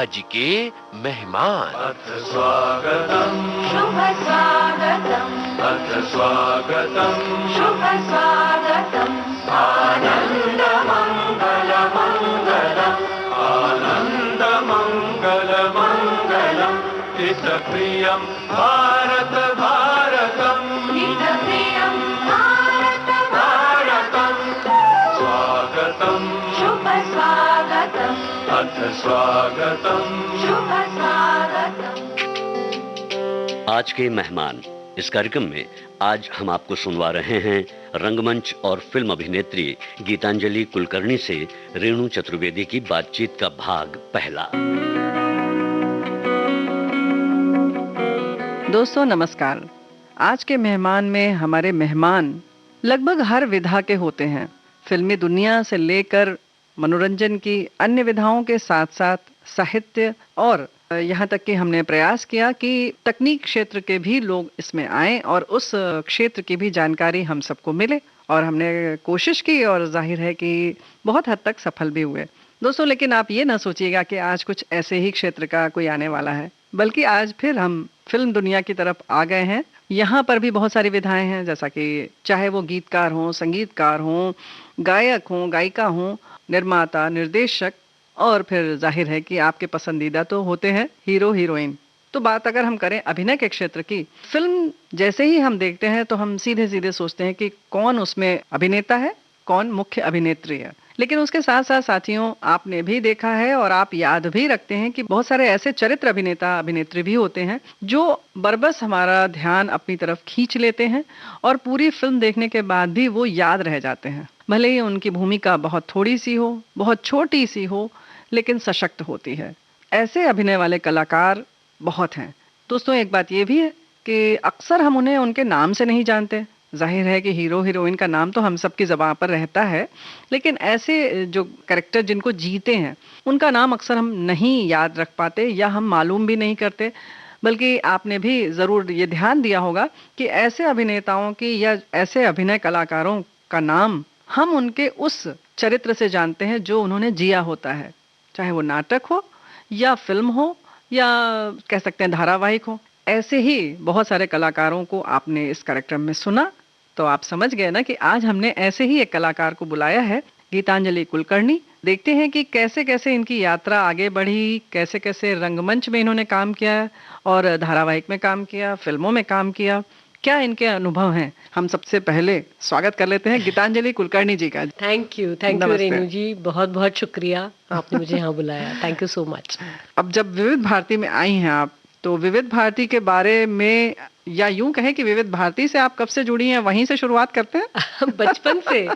आज के मेहमान। अथ स्वागतम् शुभ स्वागतम् अथ स्वागतम् शुभ स्वागतम् आनन्द मङ्गल मङ्गलम् आनन्द मङ्गल मङ्गलम् हितप्रियं भारत भारतम् हितप्रियं भारत भारतम् स्वागतम् शुभ स्वागतम् अथ स्वागतम् शुभ स्वागतम्। आज के मेहमान इस कार्यक्रम में आज हम आपको सुनवा रहे हैं रंगमंच और फिल्म अभिनेत्री गीतांजलि कुलकर्णी से रेणु चतुर्वेदी की बातचीत का भाग पहला। दोस्तों नमस्कार। आज के मेहमान में हमारे मेहमान लगभग हर विधा के होते हैं। फिल्मी दुनिया से लेकर मनोरंजन की अन्य विधाओं के साथ साथ साहित्य और यहाँ तक कि हमने प्रयास किया कि तकनीक क्षेत्र के भी लोग इसमें आएं और उस क्षेत्र की भी जानकारी हम सबको मिले, और हमने कोशिश की और जाहिर है कि बहुत हद तक सफल भी हुए। दोस्तों लेकिन आप ये ना सोचिएगा कि आज कुछ ऐसे ही क्षेत्र का कोई आने वाला है, बल्कि आज फिर हम फिल्म दुनिया की तरफ आ गए हैं। यहाँ पर भी बहुत सारी विधाएं हैं, जैसा कि चाहे वो गीतकार हों, संगीतकार हों, गायक हों, गायिका हों, निर्माता, निर्देशक, और फिर जाहिर है कि आपके पसंदीदा तो होते हैं हीरो हीरोइन। तो बात अगर हम करें अभिनय के क्षेत्र की, फिल्म जैसे ही हम देखते हैं तो हम सीधे सीधे सोचते हैं कि कौन उसमें अभिनेता है, कौन मुख्य अभिनेत्री है। लेकिन उसके साथ साथ साथियों, आपने भी देखा है और आप याद भी रखते हैं कि बहुत सारे ऐसे चरित्र अभिनेता अभिनेत्री भी होते हैं जो बरबस हमारा ध्यान अपनी तरफ खींच लेते हैं और पूरी फिल्म देखने के बाद भी वो याद रह जाते हैं। भले ही उनकी भूमिका बहुत थोड़ी सी हो, बहुत छोटी सी हो, लेकिन सशक्त होती है। ऐसे अभिनय वाले कलाकार बहुत हैं। दोस्तों एक बात ये भी है कि अक्सर हम उन्हें उनके नाम से नहीं जानते। जाहिर है कि हीरो हीरोइन का नाम तो हम सबकी ज़बान पर रहता है, लेकिन ऐसे जो कैरेक्टर जिनको जीते हैं उनका नाम अक्सर हम नहीं याद रख पाते या हम मालूम भी नहीं करते। बल्कि आपने भी ज़रूर ये ध्यान दिया होगा कि ऐसे अभिनेताओं की या ऐसे अभिनय कलाकारों का नाम हम उनके उस चरित्र से जानते हैं जो उन्होंने जिया होता है, चाहे वो नाटक हो या फिल्म हो या कह सकते हैं धारावाहिक हो। ऐसे ही बहुत सारे कलाकारों को आपने इस कार्यक्रम में सुना, तो आप समझ गए ना कि आज हमने ऐसे ही एक कलाकार को बुलाया है, गीतांजलि कुलकर्णी। देखते हैं कि कैसे कैसे इनकी यात्रा आगे बढ़ी, कैसे कैसे रंगमंच में इन्होंने काम किया और धारावाहिक में काम किया, फिल्मों में काम किया, क्या इनके अनुभव हैं। हम सबसे पहले स्वागत कर लेते हैं गीतांजलि कुलकर्णी जी का। थैंक यू रेणु जी, बहुत बहुत शुक्रिया, आपने मुझे यहाँ बुलाया। Thank you so much. अब जब विविध भारती में आई हैं आप, तो विविध भारती के बारे में, या यूं कहें कि विविध भारती से आप कब से जुड़ी हैं, वहीं से शुरुआत करते हैं? बचपन से,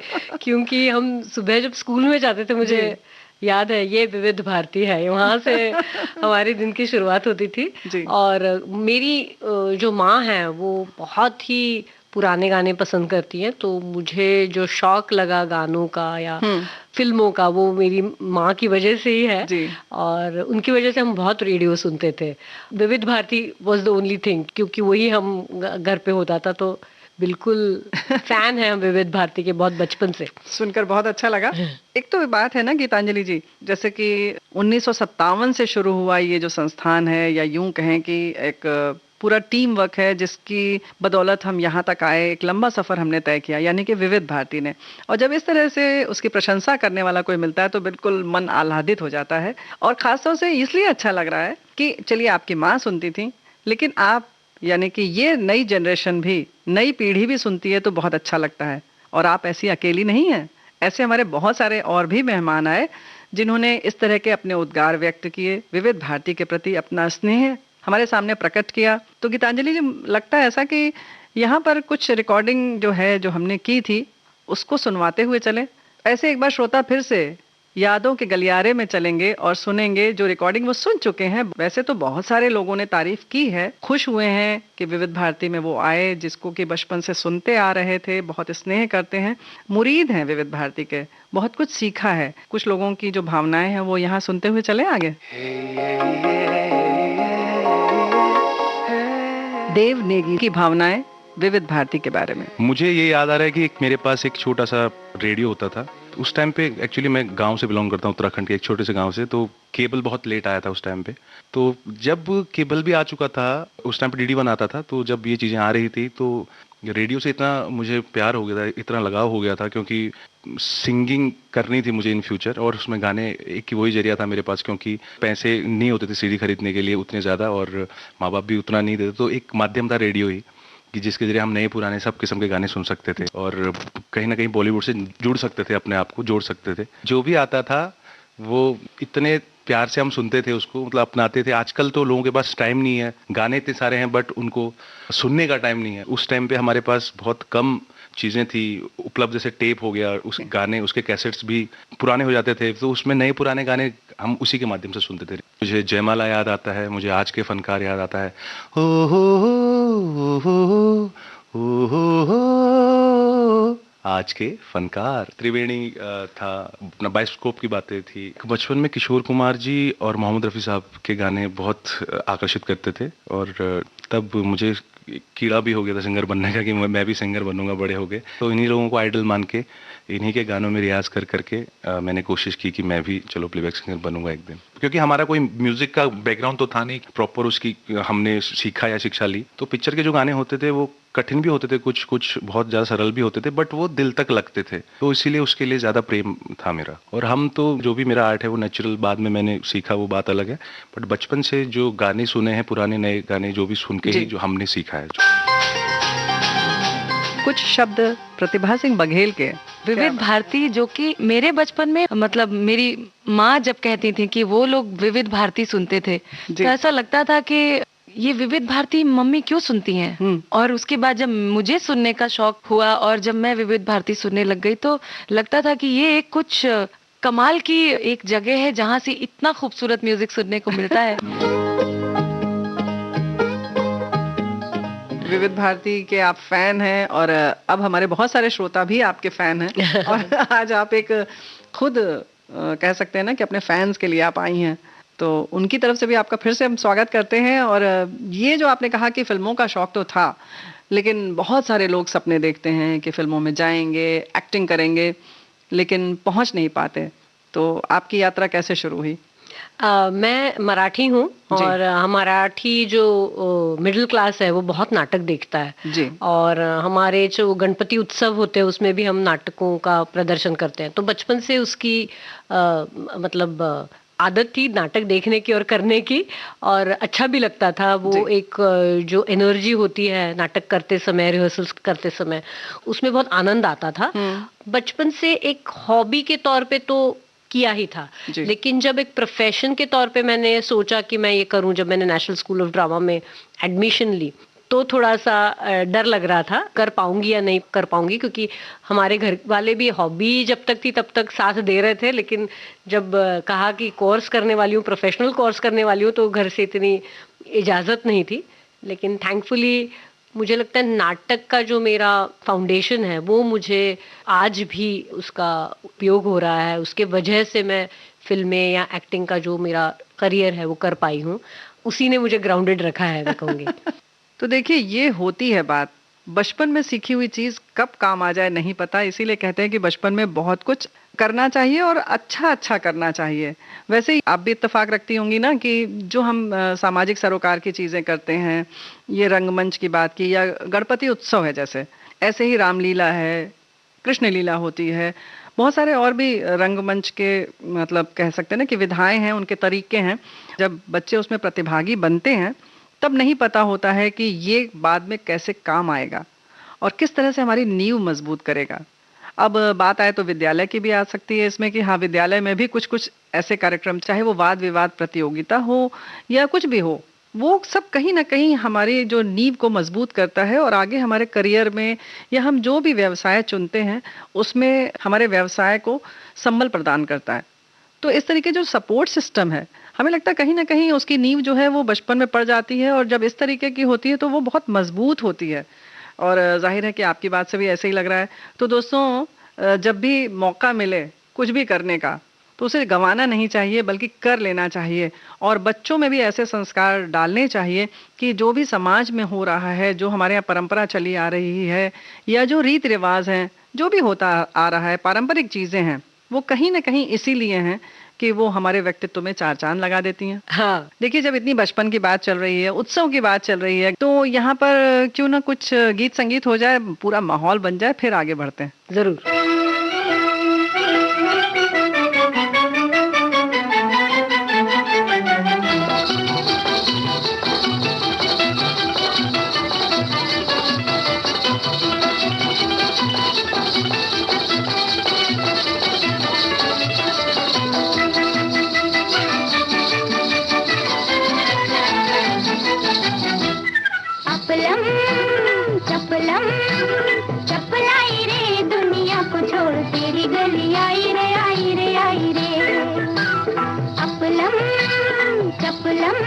क्योंकि हम सुबह जब स्कूल में जाते थे, मुझे याद है ये विविध भारती है, वहाँ से हमारे दिन की शुरुआत होती थी। और मेरी जो माँ है वो बहुत ही पुराने गाने पसंद करती हैं, तो मुझे जो शौक लगा गानों का या फिल्मों का वो मेरी माँ की वजह से ही है। और उनकी वजह से हम बहुत रेडियो सुनते थे। Vividh Bharati was the only thing, क्योंकि वही हम घर पे होता था, तो बिल्कुल फैन है हम विविध भारती के बहुत बचपन से। सुनकर बहुत अच्छा लगा। एक तो बात है ना गीतांजलि जी, जैसे कि 1957 से शुरू हुआ ये जो संस्थान है, या यूं कहें कि एक पूरा टीम वर्क है जिसकी बदौलत हम यहाँ तक आए, एक लंबा सफर हमने तय किया, यानी कि विविध भारती ने। और जब इस तरह से उसकी प्रशंसा करने वाला कोई मिलता है तो बिल्कुल मन आह्लादित हो जाता है। और खासतौर से इसलिए अच्छा लग रहा है कि चलिए आपकी माँ सुनती थी, लेकिन आप यानी कि ये नई जनरेशन भी, नई पीढ़ी भी सुनती है, तो बहुत अच्छा लगता है। और आप ऐसी अकेली नहीं हैं, ऐसे हमारे बहुत सारे और भी मेहमान आए जिन्होंने इस तरह के अपने उद्गार व्यक्त किए, विविध भारती के प्रति अपना स्नेह हमारे सामने प्रकट किया। तो गीतांजलि जी, लगता है ऐसा कि यहाँ पर कुछ रिकॉर्डिंग जो है, जो हमने की थी, उसको सुनवाते हुए चले। ऐसे एक बार श्रोता फिर से यादों के गलियारे में चलेंगे और सुनेंगे जो रिकॉर्डिंग वो सुन चुके हैं। वैसे तो बहुत सारे लोगों ने तारीफ की है, खुश हुए हैं कि विविध भारती में वो आए जिसको कि बचपन से सुनते आ रहे थे, बहुत स्नेह करते हैं, मुरीद हैं विविध भारती के, बहुत कुछ सीखा है। कुछ लोगों की जो भावनाएं हैं वो यहाँ सुनते हुए चले आगे। देव नेगी की भावनाएं विविध भारती के बारे में। मुझे ये याद आ रहा है कि मेरे पास एक छोटा सा रेडियो होता था। उस टाइम पे एक्चुअली मैं गांव से बिलोंग करता हूँ, उत्तराखंड के एक छोटे से गांव से, तो केबल बहुत लेट आया था उस टाइम पे। तो जब केबल भी आ चुका था, उस टाइम पे DD1 आता था, तो जब ये चीज़ें आ रही थी तो रेडियो से इतना मुझे प्यार हो गया था, इतना लगाव हो गया था, क्योंकि सिंगिंग करनी थी मुझे इन फ्यूचर, और उसमें गाने एक वही जरिया था मेरे पास, क्योंकि पैसे नहीं होते थे CD खरीदने के लिए उतने ज़्यादा, और माँ बाप भी उतना नहीं देते, तो एक माध्यम था रेडियो ही, कि जिसके जरिए हम नए पुराने सब किस्म के गाने सुन सकते थे और कहीं ना कहीं बॉलीवुड से जुड़ सकते थे, अपने आप को जोड़ सकते थे। जो भी आता था वो इतने प्यार से हम सुनते थे उसको, मतलब अपनाते थे। आजकल तो लोगों के पास टाइम नहीं है, गाने इतने सारे हैं बट उनको सुनने का टाइम नहीं है। उस टाइम पे हमारे पास बहुत कम चीज़ें थी उपलब्ध, जैसे टेप हो गया, उस गाने उसके कैसेट्स भी पुराने हो जाते थे, तो उसमें नए पुराने गाने हम उसी के माध्यम से सुनते थे। मुझे जयमाला याद आता है, मुझे आज के फनकार याद आता है, हो आज के फनकार। त्रिवेणी था, अपना बाइस्कोप की बातें थी। बचपन में किशोर कुमार जी और मोहम्मद रफ़ी साहब के गाने बहुत आकर्षित करते थे, और तब मुझे कीड़ा भी हो गया था सिंगर बनने का, कि मैं भी सिंगर बनूंगा बड़े हो गए। तो इन्हीं लोगों को आइडल मान के इन्हीं के गानों में रियाज कर करके मैंने कोशिश की कि मैं भी चलो प्लेबैक सिंगर बनूंगा एक दिन। क्योंकि हमारा कोई म्यूजिक का बैकग्राउंड तो था नहीं प्रॉपर, उसकी हमने सीखा या शिक्षा ली। तो पिक्चर के जो गाने होते थे वो कठिन भी होते थे, कुछ कुछ बहुत ज़्यादा सरल भी होते थे, बट वो दिल तक लगते थे, तो इसीलिए उसके लिए ज़्यादा प्रेम था मेरा। और हम तो जो भी मेरा आर्ट है वो नेचुरल, बाद में मैंने सीखा वो बात अलग है, बट बचपन से जो गाने सुने हैं, पुराने नए गाने जो भी सुन के ही जो हमने सीखा है। कुछ शब्द प्रतिभा सिंह बघेल के विविध भारती, जो कि मेरे बचपन में, मतलब मेरी माँ जब कहती थी कि वो लोग विविध भारती सुनते थे, तो ऐसा लगता था कि ये विविध भारती मम्मी क्यों सुनती हैं। और उसके बाद जब मुझे सुनने का शौक हुआ और जब मैं विविध भारती सुनने लग गई, तो लगता था कि ये एक कुछ कमाल की एक जगह है जहाँ से इतना खूबसूरत म्यूजिक सुनने को मिलता है। विविध भारती के आप फैन हैं, और अब हमारे बहुत सारे श्रोता भी आपके फैन हैं, और आज आप एक खुद कह सकते हैं ना कि अपने फैंस के लिए आप आई हैं, तो उनकी तरफ से भी आपका फिर से हम स्वागत करते हैं। और ये जो आपने कहा कि फिल्मों का शौक तो था, लेकिन बहुत सारे लोग सपने देखते हैं कि फिल्मों में जाएंगे, एक्टिंग करेंगे, लेकिन पहुंच नहीं पाते। तो आपकी यात्रा कैसे शुरू हुई? मैं मराठी हूँ, और मराठी जो मिडिल क्लास है वो बहुत नाटक देखता है जी। और हमारे जो गणपति उत्सव होते हैं उसमें भी हम नाटकों का प्रदर्शन करते हैं। तो बचपन से उसकी मतलब आदत थी नाटक देखने की और करने की, और अच्छा भी लगता था। वो एक जो एनर्जी होती है नाटक करते समय, रिहर्सल्स करते समय, उसमें बहुत आनंद आता था। बचपन से एक हॉबी के तौर पे तो किया ही था, लेकिन जब एक प्रोफेशन के तौर पे मैंने सोचा कि मैं ये करूं, जब मैंने नेशनल स्कूल ऑफ ड्रामा में एडमिशन ली, तो थोड़ा सा डर लग रहा था कर पाऊंगी या नहीं कर पाऊंगी, क्योंकि हमारे घर वाले भी हॉबी जब तक थी तब तक साथ दे रहे थे, लेकिन जब कहा कि कोर्स करने वाली हूँ, प्रोफेशनल कोर्स करने वाली हूँ, तो घर से इतनी इजाज़त नहीं थी। लेकिन थैंकफुली मुझे लगता है नाटक का जो मेरा फाउंडेशन है वो मुझे आज भी उसका उपयोग हो रहा है, उसके वजह से मैं फिल्में या एक्टिंग का जो मेरा करियर है वो कर पाई हूँ, उसी ने मुझे ग्राउंडेड रखा है, मैं कहूँगी। तो देखिए, ये होती है बात, बचपन में सीखी हुई चीज कब काम आ जाए नहीं पता, इसीलिए कहते हैं कि बचपन में बहुत कुछ करना चाहिए और अच्छा अच्छा करना चाहिए। वैसे ही आप भी इत्तेफाक रखती होंगी ना कि जो हम सामाजिक सरोकार की चीजें करते हैं, ये रंगमंच की बात की, या गणपति उत्सव है जैसे, ऐसे ही रामलीला है, कृष्ण लीला होती है, बहुत सारे और भी रंगमंच के मतलब कह सकते हैं ना कि विधाएं हैं, उनके तरीके हैं। जब बच्चे उसमें प्रतिभागी बनते हैं तब नहीं पता होता है कि ये बाद में कैसे काम आएगा और किस तरह से हमारी नींव मजबूत करेगा। अब बात आए तो विद्यालय की भी आ सकती है इसमें कि हाँ, विद्यालय में भी कुछ कुछ ऐसे कार्यक्रम, चाहे वो वाद विवाद प्रतियोगिता हो या कुछ भी हो, वो सब कहीं ना कहीं हमारी जो नींव को मजबूत करता है और आगे हमारे करियर में या हम जो भी व्यवसाय चुनते हैं उसमें हमारे व्यवसाय को संबल प्रदान करता है। तो इस तरीके जो सपोर्ट सिस्टम है, हमें लगता है कहीं ना कहीं उसकी नींव जो है वो बचपन में पड़ जाती है, और जब इस तरीके की होती है तो वो बहुत मजबूत होती है। और जाहिर है कि आपकी बात से भी ऐसे ही लग रहा है। तो दोस्तों, जब भी मौका मिले कुछ भी करने का, तो उसे गंवाना नहीं चाहिए, बल्कि कर लेना चाहिए। और बच्चों में भी ऐसे संस्कार डालने चाहिए कि जो भी समाज में हो रहा है, जो हमारे यहाँ परंपरा चली आ रही है, या जो रीति रिवाज हैं, जो भी होता आ रहा है, पारंपरिक चीजें हैं, वो कहीं ना कहीं इसीलिए हैं कि वो हमारे व्यक्तित्व में चार चांद लगा देती हैं। हाँ, देखिए, जब इतनी बचपन की बात चल रही है, उत्सव की बात चल रही है, तो यहाँ पर क्यों ना कुछ गीत संगीत हो जाए, पूरा माहौल बन जाए, फिर आगे बढ़ते हैं। जरूर। चपलाई रे दुनिया को छोड़ तेरी गली आई रे आई रे आई रे। अपलम चपलम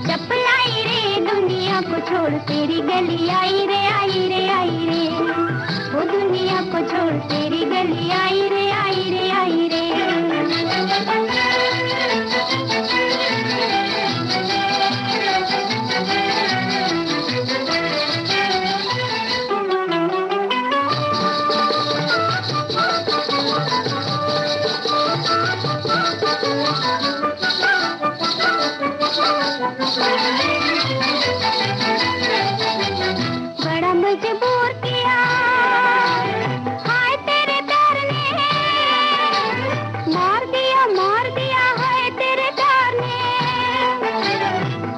चपलाई रे दुनिया को छोड़ तेरी गली आई रे आई रे आई रे। वो दुनिया को छोड़ तेरी गली आई रे आई रे आई रे। बड़ा मजबूर किया हाय तेरे प्यार ने, मार दिया हाय तेरे प्यार ने।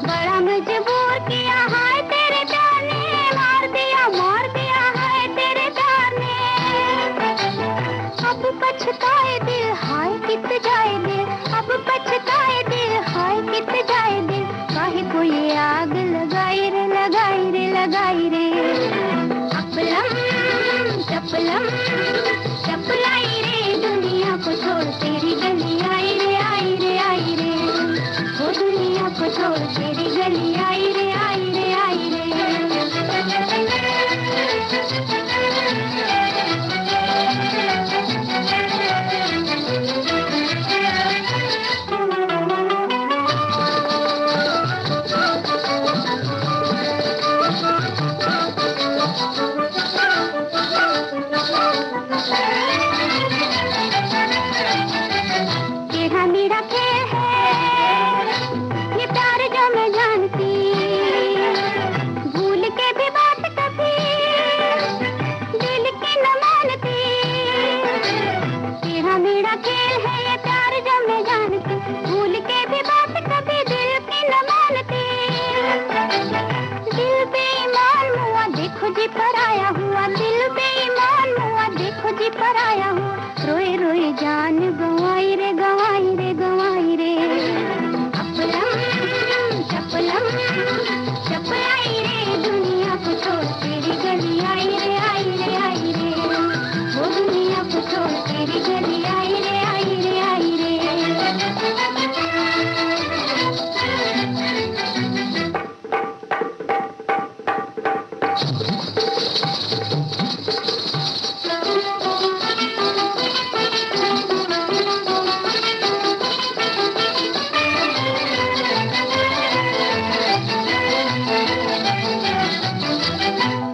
बड़ा मजबूर किया हाय तेरे प्यार ने, मार दिया हाय तेरे प्यार ने। अब पछताए दिल हाय कित जाए दिल, अब पछताए दिल हाय कित जाए दिल। काहे को ये आग लगाई रे लगाई रे लगाई रे। अपलम चपलम चपलाई रे दुनिया को छोड़ तेरी गली आई रे आई रे आई रे। वो दुनिया को छोड़ तेरी गली आई रे आई रे आई रे। मेरा खेल है ये प्यार जो मैं जानती, भूल के भी बात कभी दिल की न मानती। तेरा मेरा खेल है ये प्यार जो मैं जानती, भूल के भी बात कभी दिल की न मानती। दिल बेईमान हुआ देखो जी पराया हुआ, दिल बेईमान हुआ देखो जी पराया हुआ। रोए रोए जान गंवाई रे गंवाई रे गंवाई रे। अपलम चपलम चपलाई रे दुनिया को छोड़ तेरी गली आई रे आई रे आई रे। वो दुनिया को छोड़ तेरी गली आई रे आई रे आई रे।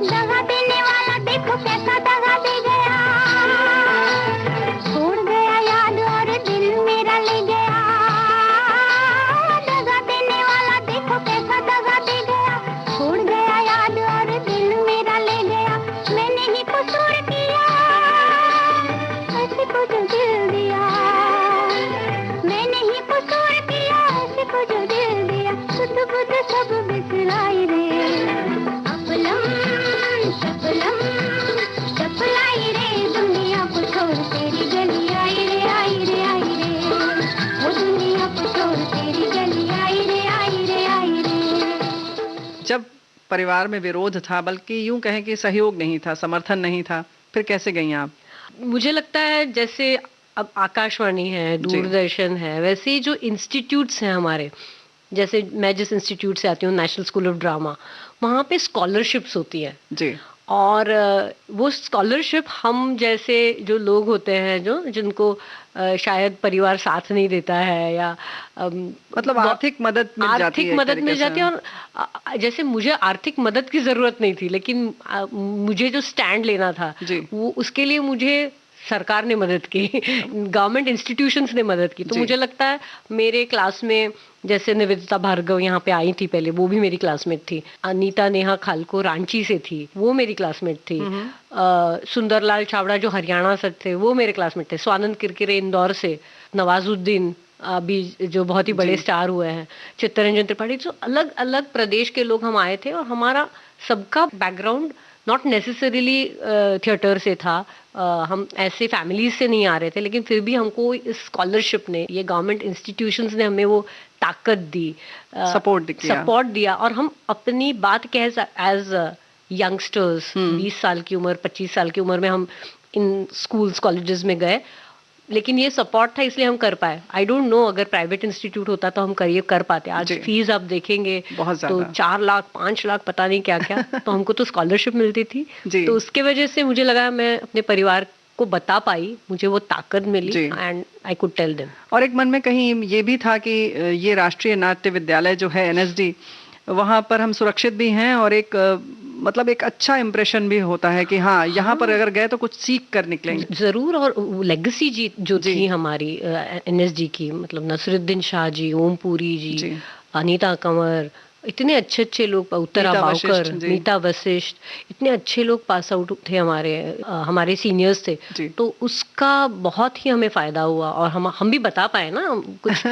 दगा देने वाला देखो कैसा दगा दे गया, छोड़ गया याद और दिल मेरा ले गया। दगा देने वाला देखो कैसा दगा दे गया, छोड़ गया याद और दिल मेरा ले गया। मैंने ही कसूर किया ऐसे को जो दिल दिया, मैंने ही कसूर किया ऐसे को जो दिल दिया। सुध बुध सब बिसराई रे। अपलम चपलम चपलाई रे दुनिया को छोड़ तेरी गली आई रे आई रे आई रे। वो दुनिया को छोड़ तेरी गली आई रे आई रे आई रे। जब परिवार में विरोध था, बल्कि यूं कहें कि सहयोग नहीं था, समर्थन नहीं था, फिर कैसे गई आप? मुझे लगता है जैसे अब आकाशवाणी है, दूरदर्शन है, वैसे ही जो इंस्टीट्यूट्स हैं हमारे, जैसे मैं जिस इंस्टीट्यूट से आती हूँ, नेशनल स्कूल ऑफ ड्रामा, वहाँ पे स्कॉलरशिप्स होती है जी। और वो स्कॉलरशिप हम जैसे जो लोग होते हैं जो जिनको शायद परिवार साथ नहीं देता है या मतलब आर्थिक मदद मिल जाती है, आर्थिक मदद मिल जाती है। और जैसे मुझे आर्थिक मदद की जरूरत नहीं थी, लेकिन मुझे जो स्टैंड लेना था वो उसके लिए मुझे सरकार ने मदद की, गवर्नमेंट इंस्टीट्यूशंस ने मदद की। तो मुझे लगता है मेरे क्लास में जैसे निवेदिता भार्गव यहाँ पे आई थी पहले, वो भी मेरी क्लासमेट थी। अनीता नेहा खालको रांची से थी, वो मेरी क्लासमेट थी। सुंदरलाल छावड़ा जो हरियाणा से थे वो मेरे क्लासमेट थे। स्वानंद किरकिरे इंदौर से, नवाजुद्दीन अभी जो बहुत ही बड़े स्टार हुए हैं, चित्तरंजन त्रिपाठी। जो अलग अलग प्रदेश के लोग हम आए थे और हमारा सबका बैकग्राउंड नॉट नेसेसरीली थिएटर से था। हम ऐसे फैमिलीज से नहीं आ रहे थे, लेकिन फिर भी हमको इस स्कॉलरशिप ने, ये गवर्नमेंट इंस्टीट्यूशंस ने हमें वो ताकत दी, सपोर्ट दिया। और हम अपनी बात कह एज यंगस्टर्स 20 साल की उम्र, 25 साल की उम्र में हम इन स्कूल्स कॉलेजेस में गए, लेकिन ये सपोर्ट था इसलिए हम कर पाए। आई डोंट नो अगर प्राइवेट इंस्टीट्यूट होता तो हम कर पाते। आज फीस आप देखेंगे तो 4 लाख 5 लाख पता नहीं क्या क्या, तो हमको तो स्कॉलरशिप मिलती थी। तो उसके वजह से मुझे लगा मैं अपने परिवार को बता पाई, मुझे वो ताकत मिली and I could tell them. और एक मन में कहीं ये भी था कि ये राष्ट्रीय नाट्य विद्यालय जो है NSD, वहाँ पर हम सुरक्षित भी हैं और एक मतलब एक अच्छा इंप्रेशन भी होता है कि हाँ यहाँ पर अगर गए तो कुछ सीख कर निकलेंगे जरूर। और लेगेसी जो थी हमारी NSD की, मतलब नसरुद्दीन शाह जी, ओम पुरी जी, अनीता कंवर, इतने अच्छे अच्छे लोग, उत्तरा बावकर, मीता वशिष्ठ, इतने अच्छे लोग पास आउट थे हमारे सीनियर्स थे। तो उसका बहुत ही हमें फायदा हुआ और हम भी बता पाए ना कुछ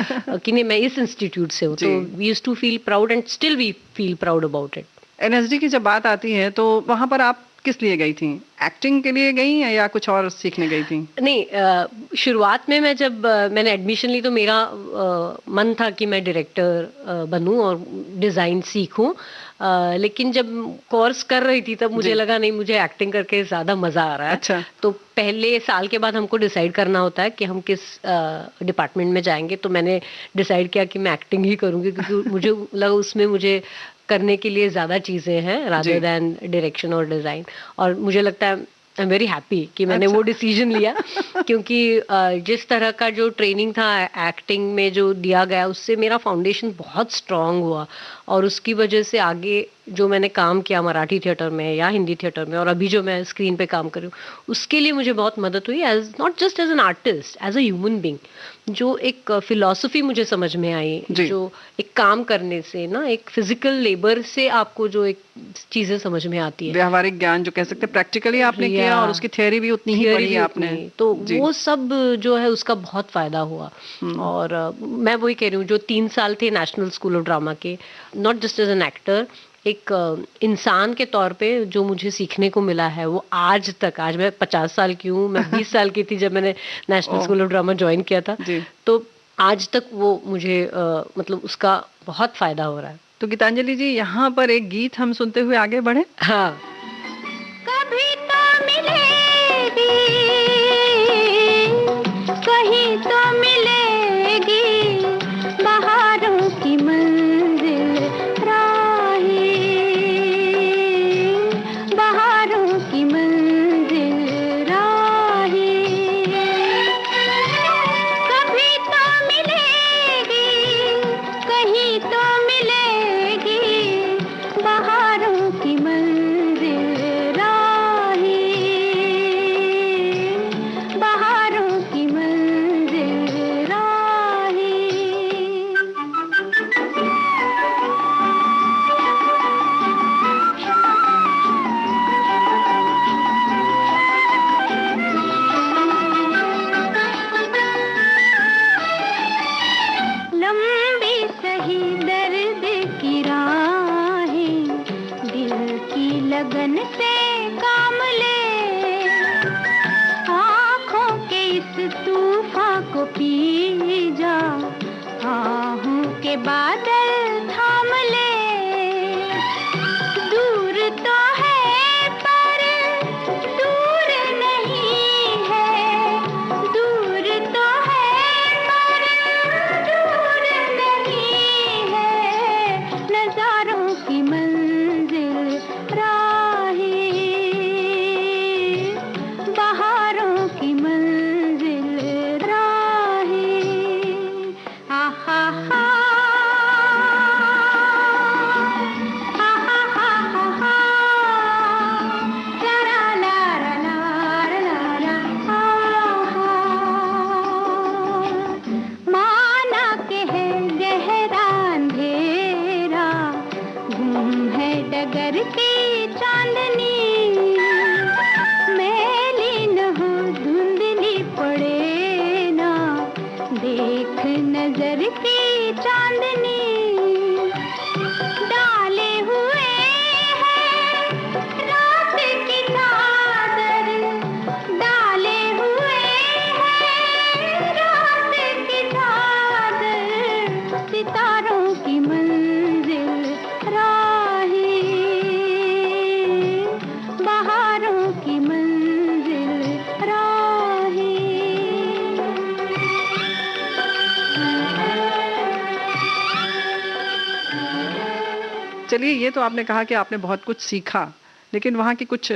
कि नहीं मैं इस इंस्टीट्यूट से हूँ। तो we used to feel proud and still we feel proud about it. NSD की जब बात आती है तो वहां पर आप किस लिए गई थी? एक्टिंग के लिए गई या कुछ और सीखने गई थी? नहीं, शुरुआत में जब मैंने एडमिशन ली तो मेरा मन था कि मैं डायरेक्टर बनूं और डिज़ाइन सीखूं। लेकिन जब कोर्स कर रही थी तब मुझे लगा नहीं, मुझे एक्टिंग करके ज़्यादा मज़ा आ रहा है। अच्छा। तो पहले साल के बाद हमको डिसाइड करना होता है कि हम किस डिपार्टमेंट में जाएंगे। तो मैंने डिसाइड किया कि मैं एक्टिंग ही करूँगी, क्योंकि मुझे लगा उसमें मुझे करने के लिए ज़्यादा चीज़ें हैं रादर दैन डायरेक्शन और डिज़ाइन। और मुझे लगता है आई एम वेरी हैप्पी कि मैंने वो डिसीजन लिया, क्योंकि जिस तरह का जो ट्रेनिंग था एक्टिंग में जो दिया गया उससे मेरा फाउंडेशन बहुत स्ट्रांग हुआ। और उसकी वजह से आगे जो मैंने काम किया मराठी थिएटर में या हिंदी थिएटर में, और अभी जो मैं स्क्रीन पे काम कर रही हूँ, उसके लिए मुझे बहुत मदद हुई, as not just as an artist, as a human being. जो एक फिलॉसफी मुझे समझ में आई, जो एक काम करने से ना, एक फिजिकल लेबर से आपको जो एक चीजें समझ में आती है, व्यावहारिक ज्ञान जो कह सकते हैं, प्रैक्टिकली आपने किया और उसकी थियोरी भी उतनी ही पढ़ी आपने, तो वो सब जो है उसका बहुत फायदा हुआ। और मैं वही कह रही हूँ, जो 3 साल थे नेशनल स्कूल ऑफ ड्रामा के, not just as an actor, एक इंसान के तौर पे जो मुझे सीखने को मिला है वो आज तक, आज मैं 50 साल की हूँ, मैं 20 साल की थी जब मैंने national School of drama join किया था, तो आज तक वो मुझे मतलब उसका बहुत फायदा हो रहा है। तो गीतांजलि जी, यहाँ पर एक गीत हम सुनते हुए आगे बढ़े। हाँ। कभी तो मिलेगी, कहीं तो मिलेगी बहारों की मंजिल राही, बहारों की मंजिल राही। कभी तो मिलेगी, कहीं तो मिलेगी बहारों की मंजिल राही, बहारों की मंजिल राही। लंबी सही दर्द की राहें दिल की लगन से काम ले, आँखों के इस तूफान को पी जा, आहों के बादल थाम ले। दूर तो है पर दूर नहीं है, दूर तो है पर दूर नहीं है, नजारों की मंजिल राही, नजर की चांदनी डाले हुए हैं रात की चादर, डाले हुए हैं रात की चादर, सितारों की मंजिल राहें, बहारों की मंजिल राहें। चलिए, ये तो आपने कहा कि आपने बहुत कुछ सीखा, लेकिन वहाँ की कुछ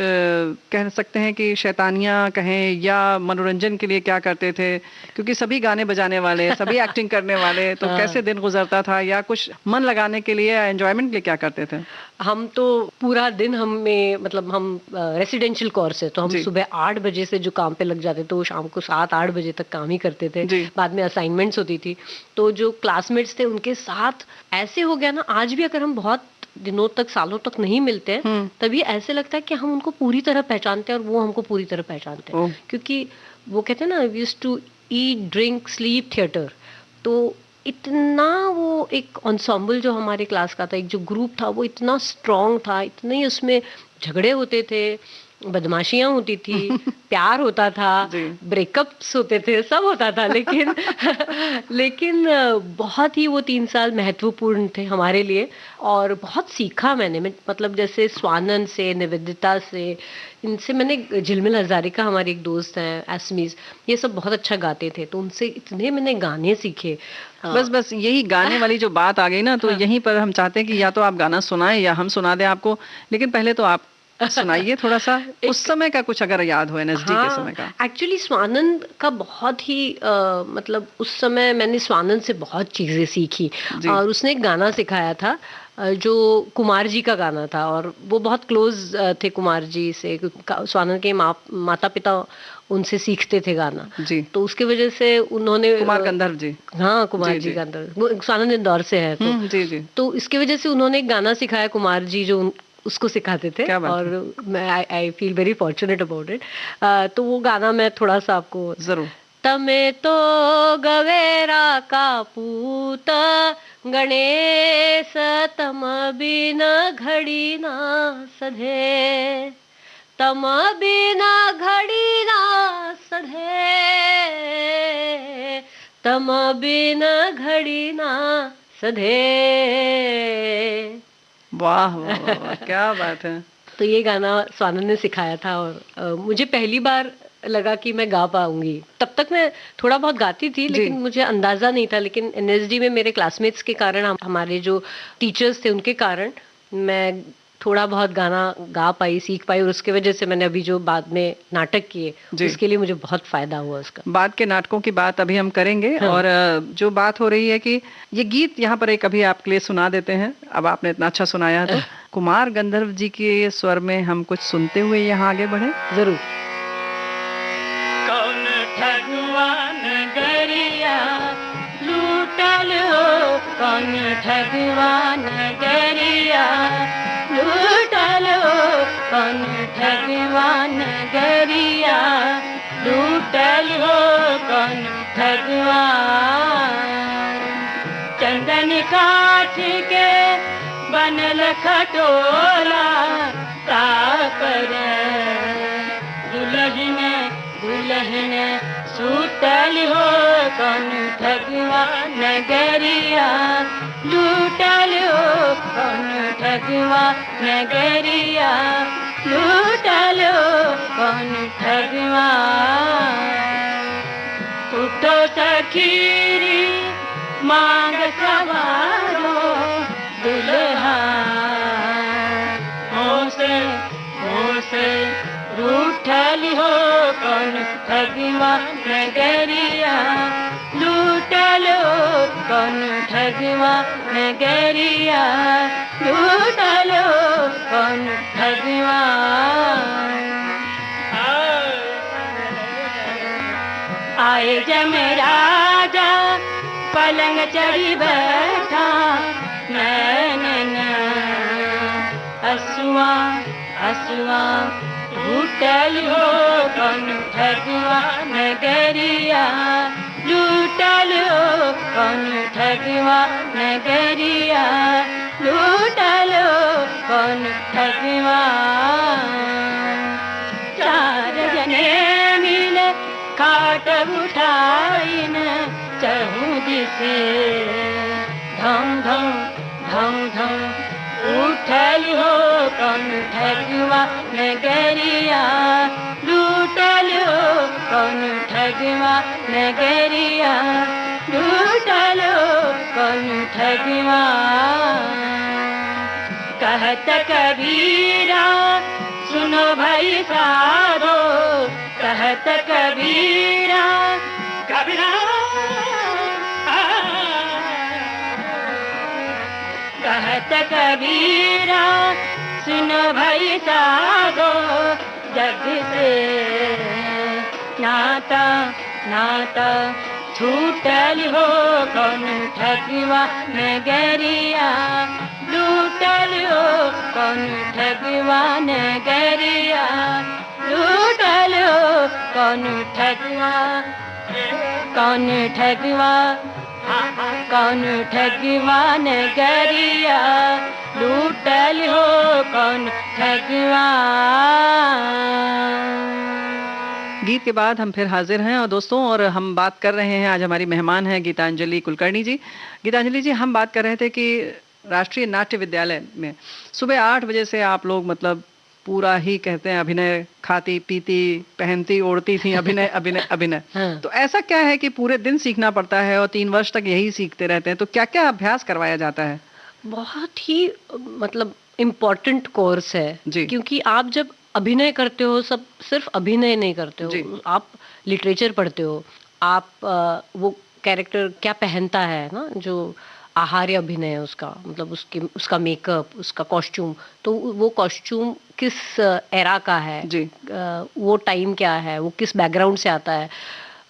कह सकते हैं कि शैतानियाँ कहें या मनोरंजन के लिए क्या करते थे, क्योंकि सभी गाने बजाने वाले, सभी एक्टिंग करने वाले, तो कैसे दिन गुजरता था, या कुछ मन लगाने के लिए या एंजॉयमेंट के लिए क्या करते थे? हम तो पूरा दिन हमें मतलब हम रेसिडेंशियल कोर्स है, तो हम सुबह 8 बजे से जो काम पे लग जाते थे वो शाम को 7-8 बजे तक काम ही करते थे। बाद में असाइनमेंट्स होती थी, तो जो क्लासमेट्स थे उनके साथ ऐसे हो गया ना, आज भी अगर हम बहुत दिनों तक, सालों तक नहीं मिलते हैं, तभी ऐसे लगता है कि हम उनको पूरी तरह पहचानते हैं और वो हमको पूरी तरह पहचानते हैं। क्योंकि वो कहते हैं ना, we used to eat, drink, sleep, theatre. तो इतना वो एक एंसेम्बल जो हमारे क्लास का था, एक जो ग्रुप था, वो इतना स्ट्रांग था, इतने उसमें झगड़े होते थे, बदमाशियां होती थी, प्यार होता था, ब्रेकअप्स होते थे, सब होता था, लेकिन बहुत ही वो 3 साल महत्वपूर्ण थे हमारे लिए। और बहुत सीखा मैंने, मतलब जैसे स्वानंद से, निवेदिता से, इनसे मैंने, झिलमिल हजारिका हमारे एक दोस्त हैं, एस्मीज, ये सब बहुत अच्छा गाते थे, तो उनसे इतने मैंने गाने सीखे। बस यही गाने वाली जो बात आ गई ना, तो यहीं पर हम चाहते हैं कि या तो आप गाना सुनाएं या हम सुना दें आपको, लेकिन पहले तो आप सुनाइए थोड़ा सा उस समय का कुछ, अगर याद हो एनएसडी के समय का। एक्चुअली स्वानंद का बहुत ही मतलब उस समय मैंने स्वानंद से बहुत चीजें सीखी, और उसने एक गाना सिखाया था जो कुमार जी का गाना था, और वो बहुत क्लोज थे कुमार जी से, स्वानंद के माता पिता उनसे सीखते थे गाना जी, तो उसके वजह से उन्होंने, कुमार गंधर्व जी, हाँ कुमार जी गंधर्व, स्वानंद इंदौर से है, तो जी जी, तो इसकी वजह से उन्होंने एक गाना सिखाया कुमार जी, जो उसको सिखाते थे, और मैं I feel very fortunate about it. तो वो गाना मैं थोड़ा सा आपको जरूर। तमे तो गवेरा का पूत गणेश, तम बिन घड़ी ना सधे, तम बिन घड़ी ना सधे, तम बिन घड़ी ना सधे। वाह वाह वाह, क्या बात है। तो ये गाना स्वानंद ने सिखाया था, और मुझे पहली बार लगा कि मैं गा पाऊंगी। तब तक मैं थोड़ा बहुत गाती थी, लेकिन मुझे अंदाजा नहीं था, लेकिन एनएसडी में मेरे क्लासमेट्स के कारण, हमारे जो टीचर्स थे उनके कारण मैं थोड़ा बहुत गाना गा पाई, सीख पाई, और उसके वजह से मैंने अभी जो बाद में नाटक किए, उसके लिए मुझे बहुत फायदा हुआ उसका। बाद के नाटकों की बात अभी हम करेंगे। और जो बात हो रही है कि ये गीत यहाँ पर एक अभी आपके लिए सुना देते हैं, अब आपने इतना अच्छा सुनाया, तो कुमार गंधर्व जी के स्वर में हम कुछ सुनते हुए यहाँ आगे बढ़े। जरूर। कौन ठगवान गरिया लूटल हो, कौन ठगवान गरिया लूटल हो, कौन ठगवान गरिया लूटल हो, कौन ठगवान। चंदन काठ के बनल खटोला तापर, दुल्हन दुल्हन सूतल हो, कौन ठगवान गरिया लूटल हो, कौन ठगवान गरिया लूटल हो, कौन ठगवान। उठो सखीरी मांग सवारो, दुल्हा होसे रूठल हो, कौन ठगवान गरिया लूटल हो, कौन ठगवान गरिया लूटल हो, कौन ठगवान। आए जमराजा पलंग चढ़ी बैठा, नैनन असुआ असुआ लूटल हो, कौन ठगवान गरिया लूटल हो, कौन ठगवा नगरिया लूट लो कौन ठगवा। चार जने मिले खाट उठाइन चहु दिसे धम धम धम धम उठल हो कौन ठगवा नगरिया लूटल हो कौन ठगवा नगरिया लूटल हो कौन ठगवा। कहत कबीरा सुनो भाई साधो कहत कबीरा कबीरा कहत कबीरा सुनो भाई साधो जग से नाता नाता छूटल हो कौन ठगवा नगरिया लूटल हो कौन ठगवा नगरिया लूटल हो कौन ठगवा कौन ठगवा कौन ठगवा नगरिया लूटल हो कौन ठगवा। गीत के बाद हम फिर हाजिर हैं और दोस्तों और हम बात कर रहे हैं, आज हमारी मेहमान हैं गीतांजलि कुलकर्णी जी। गीतांजलि जी, हम बात कर रहे थे कि राष्ट्रीय नाट्य विद्यालय में सुबह 8 बजे से आप लोग मतलब पूरा ही कहते हैं अभिनय, खाती पीती पहनती ओढ़ती थी, अभिनय अभिनय अभिनय। हाँ। तो ऐसा क्या है कि पूरे दिन सीखना पड़ता है और 3 वर्ष तक यही सीखते रहते हैं, तो क्या क्या अभ्यास करवाया जाता है? बहुत ही मतलब इम्पोर्टेंट कोर्स है जी। क्योंकि आप जब अभिनय करते हो, सब सिर्फ अभिनय नहीं करते हो, आप लिटरेचर पढ़ते हो, आप वो कैरेक्टर क्या पहनता है ना, जो आहार्य अभिनय है उसका, मतलब उसका मेकअप, उसका कॉस्ट्यूम, तो वो कॉस्ट्यूम किस एरा का है जी। वो टाइम क्या है, वो किस बैकग्राउंड से आता है,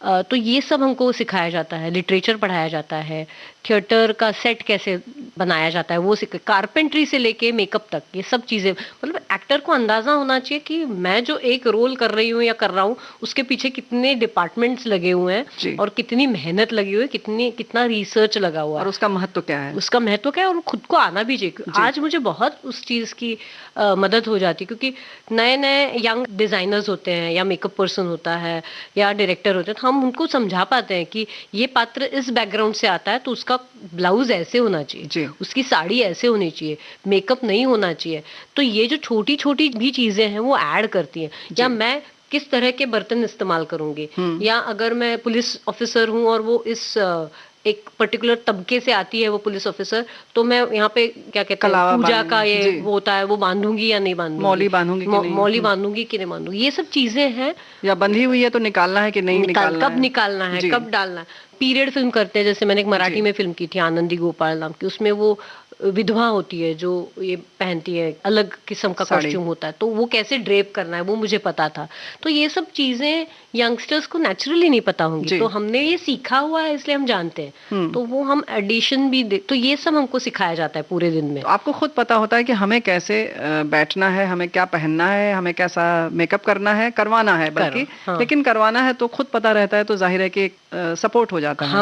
तो ये सब हमको सिखाया जाता है। लिटरेचर पढ़ाया जाता है, थिएटर का सेट कैसे बनाया जाता है वो कारपेंट्री से लेके मेकअप तक, ये सब चीज़ें, मतलब एक्टर को अंदाज़ा होना चाहिए कि मैं जो एक रोल कर रही हूँ या कर रहा हूँ उसके पीछे कितने डिपार्टमेंट्स लगे हुए हैं और कितनी मेहनत लगी हुई है, कितना रिसर्च लगा हुआ है, और उसका महत्व क्या है, उसका महत्व क्या है, और खुद को आना भी चाहिए। आज मुझे बहुत उस चीज़ की मदद हो जाती है, क्योंकि नए नए यंग डिज़ाइनर्स होते हैं या मेकअप पर्सन होता है या डायरेक्टर होते हैं, तो हम उनको समझा पाते हैं कि ये पात्र इस बैकग्राउंड से आता है तो उसका ब्लाउज ऐसे होना चाहिए, उसकी साड़ी ऐसे होनी चाहिए, मेकअप नहीं होना चाहिए। तो ये जो छोटी छोटी भी चीजें हैं वो ऐड करती हैं। या मैं किस तरह के बर्तन इस्तेमाल करूंगी, या अगर मैं पुलिस ऑफिसर हूं और वो इस एक पर्टिकुलर तबके से आती है वो पुलिस ऑफिसर, तो मैं यहाँ पे क्या कहते हैं पूजा का ये वो होता है, वो बांधूंगी या नहीं बांधूंगी, मौली बांधूंगी कि नहीं बांधूंगी, ये सब चीजें हैं। या बंधी हुई है तो निकालना है कि नहीं निकालना, कब निकालना है, कब डालना है। पीरियड फिल्म करते हैं, जैसे मैंने एक मराठी में फिल्म की थी आनंदी गोपाल नाम की, उसमें वो विधवा होती है जो ये पहनती है, अलग किस्म का कॉस्ट्यूम होता है, तो वो कैसे ड्रेप करना है वो मुझे पता था। तो ये सब चीजें यंगस्टर्स को नेचुरली नहीं पता होंगी, तो हमने ये सीखा हुआ है इसलिए हम जानते हैं, तो वो हम एडिशन भी तो ये सब हमको सिखाया जाता है पूरे दिन में। तो आपको खुद पता होता है कि हमें कैसे बैठना है, हमें क्या पहनना है, हमें कैसा मेकअप करना है, करवाना है बल्कि लेकिन करवाना है तो खुद पता रहता है, तो जाहिर है कि सपोर्ट हो जाता है,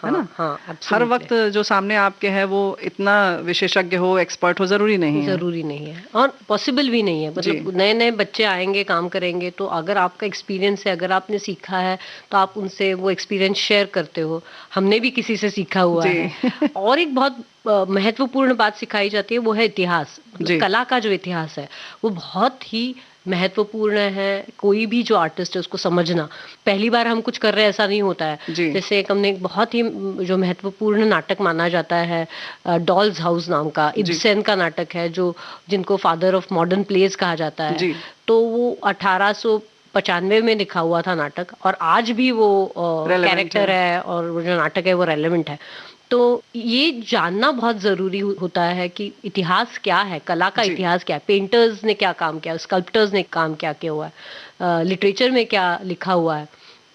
है ना। हर वक्त जो सामने आपके है वो इतना विशेषज्ञ हो, एक्सपर्ट हो, जरूरी नहीं है और पॉसिबल भी नहीं है। मतलब नए नए बच्चे आएंगे, काम करेंगे, तो अगर आपका एक्सपीरियंस है, अगर आपने सीखा है तो आप उनसे वो एक्सपीरियंस शेयर करते हो। हमने भी किसी से सीखा हुआ है। और एक बहुत महत्वपूर्ण बात सिखाई जाती है, वो है इतिहास। मतलब कला का जो इतिहास है वो बहुत ही महत्वपूर्ण है। कोई भी जो आर्टिस्ट है उसको समझना, पहली बार हम कुछ कर रहे हैं ऐसा नहीं होता है। जैसे हमने एक बहुत ही जो महत्वपूर्ण नाटक माना जाता है डॉल्स हाउस नाम का, इब्सेन का नाटक है, जो जिनको फादर ऑफ मॉडर्न प्लेज कहा जाता है। तो वो 1895 में लिखा हुआ था नाटक, और आज भी वो कैरेक्टर है और वो जो नाटक है वो रेलेवेंट है। तो ये जानना बहुत ज़रूरी होता है कि इतिहास क्या है, कला का इतिहास क्या है, पेंटर्स ने क्या काम किया, स्कल्प्टर्स ने काम क्या किया हुआ है, लिटरेचर में क्या लिखा हुआ है।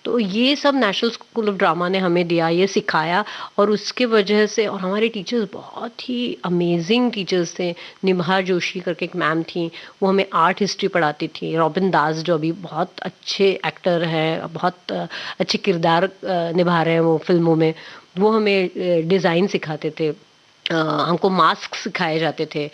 तो ये सब नेशनल स्कूल ऑफ ड्रामा ने हमें दिया, ये सिखाया, और उसके वजह से, और हमारे टीचर्स बहुत ही अमेजिंग टीचर्स थे। निभा जोशी करके एक मैम थी, वो हमें आर्ट हिस्ट्री पढ़ाती थी। रॉबिन दास जो अभी बहुत अच्छे एक्टर हैं, बहुत अच्छे किरदार निभा रहे हैं वो फिल्मों में, वो हमें डिज़ाइन सिखाते थे। हमको मास्क सिखाए जाते थे।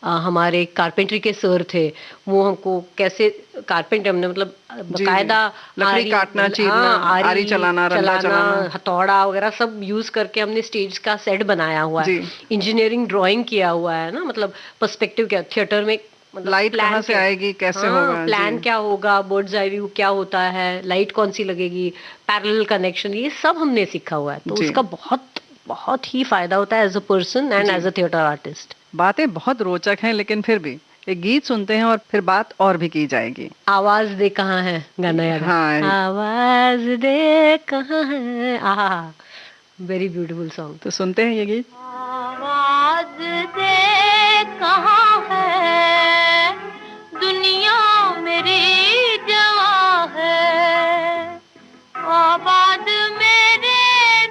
हमारे कारपेंट्री के सर थे, वो हमको कैसे कारपेंटर, हमने मतलब बकायदा लकड़ी काटना, चीरना, आरी चलाना, रंगा चलाना, हथौड़ा वगैरह सब यूज करके हमने स्टेज का सेट बनाया हुआ है। इंजीनियरिंग ड्राइंग किया हुआ है ना, मतलब पर्सपेक्टिव क्या, थिएटर में मतलब लाइट कहाँ से आएगी, कैसे होगा, प्लान क्या होगा, बर्ड्स आई व्यू क्या होता है, लाइट कौन सी लगेगी, पैरेलल कनेक्शन, ये सब हमने सीखा हुआ है। तो उसका बहुत बहुत ही फायदा होता है as a person and as a theatre artist. बातें बहुत रोचक हैं, लेकिन फिर भी एक गीत सुनते हैं और फिर बात और भी की जाएगी। आवाज दे कहाँ है गाना याद? हाँ, आवाज दे कहाँ है, आहा, वेरी ब्यूटीफुल सॉन्ग। तो सुनते हैं ये गीत। आवाज दे कहाँ है, दुनिया मेरी जवा है, आबाद मेरे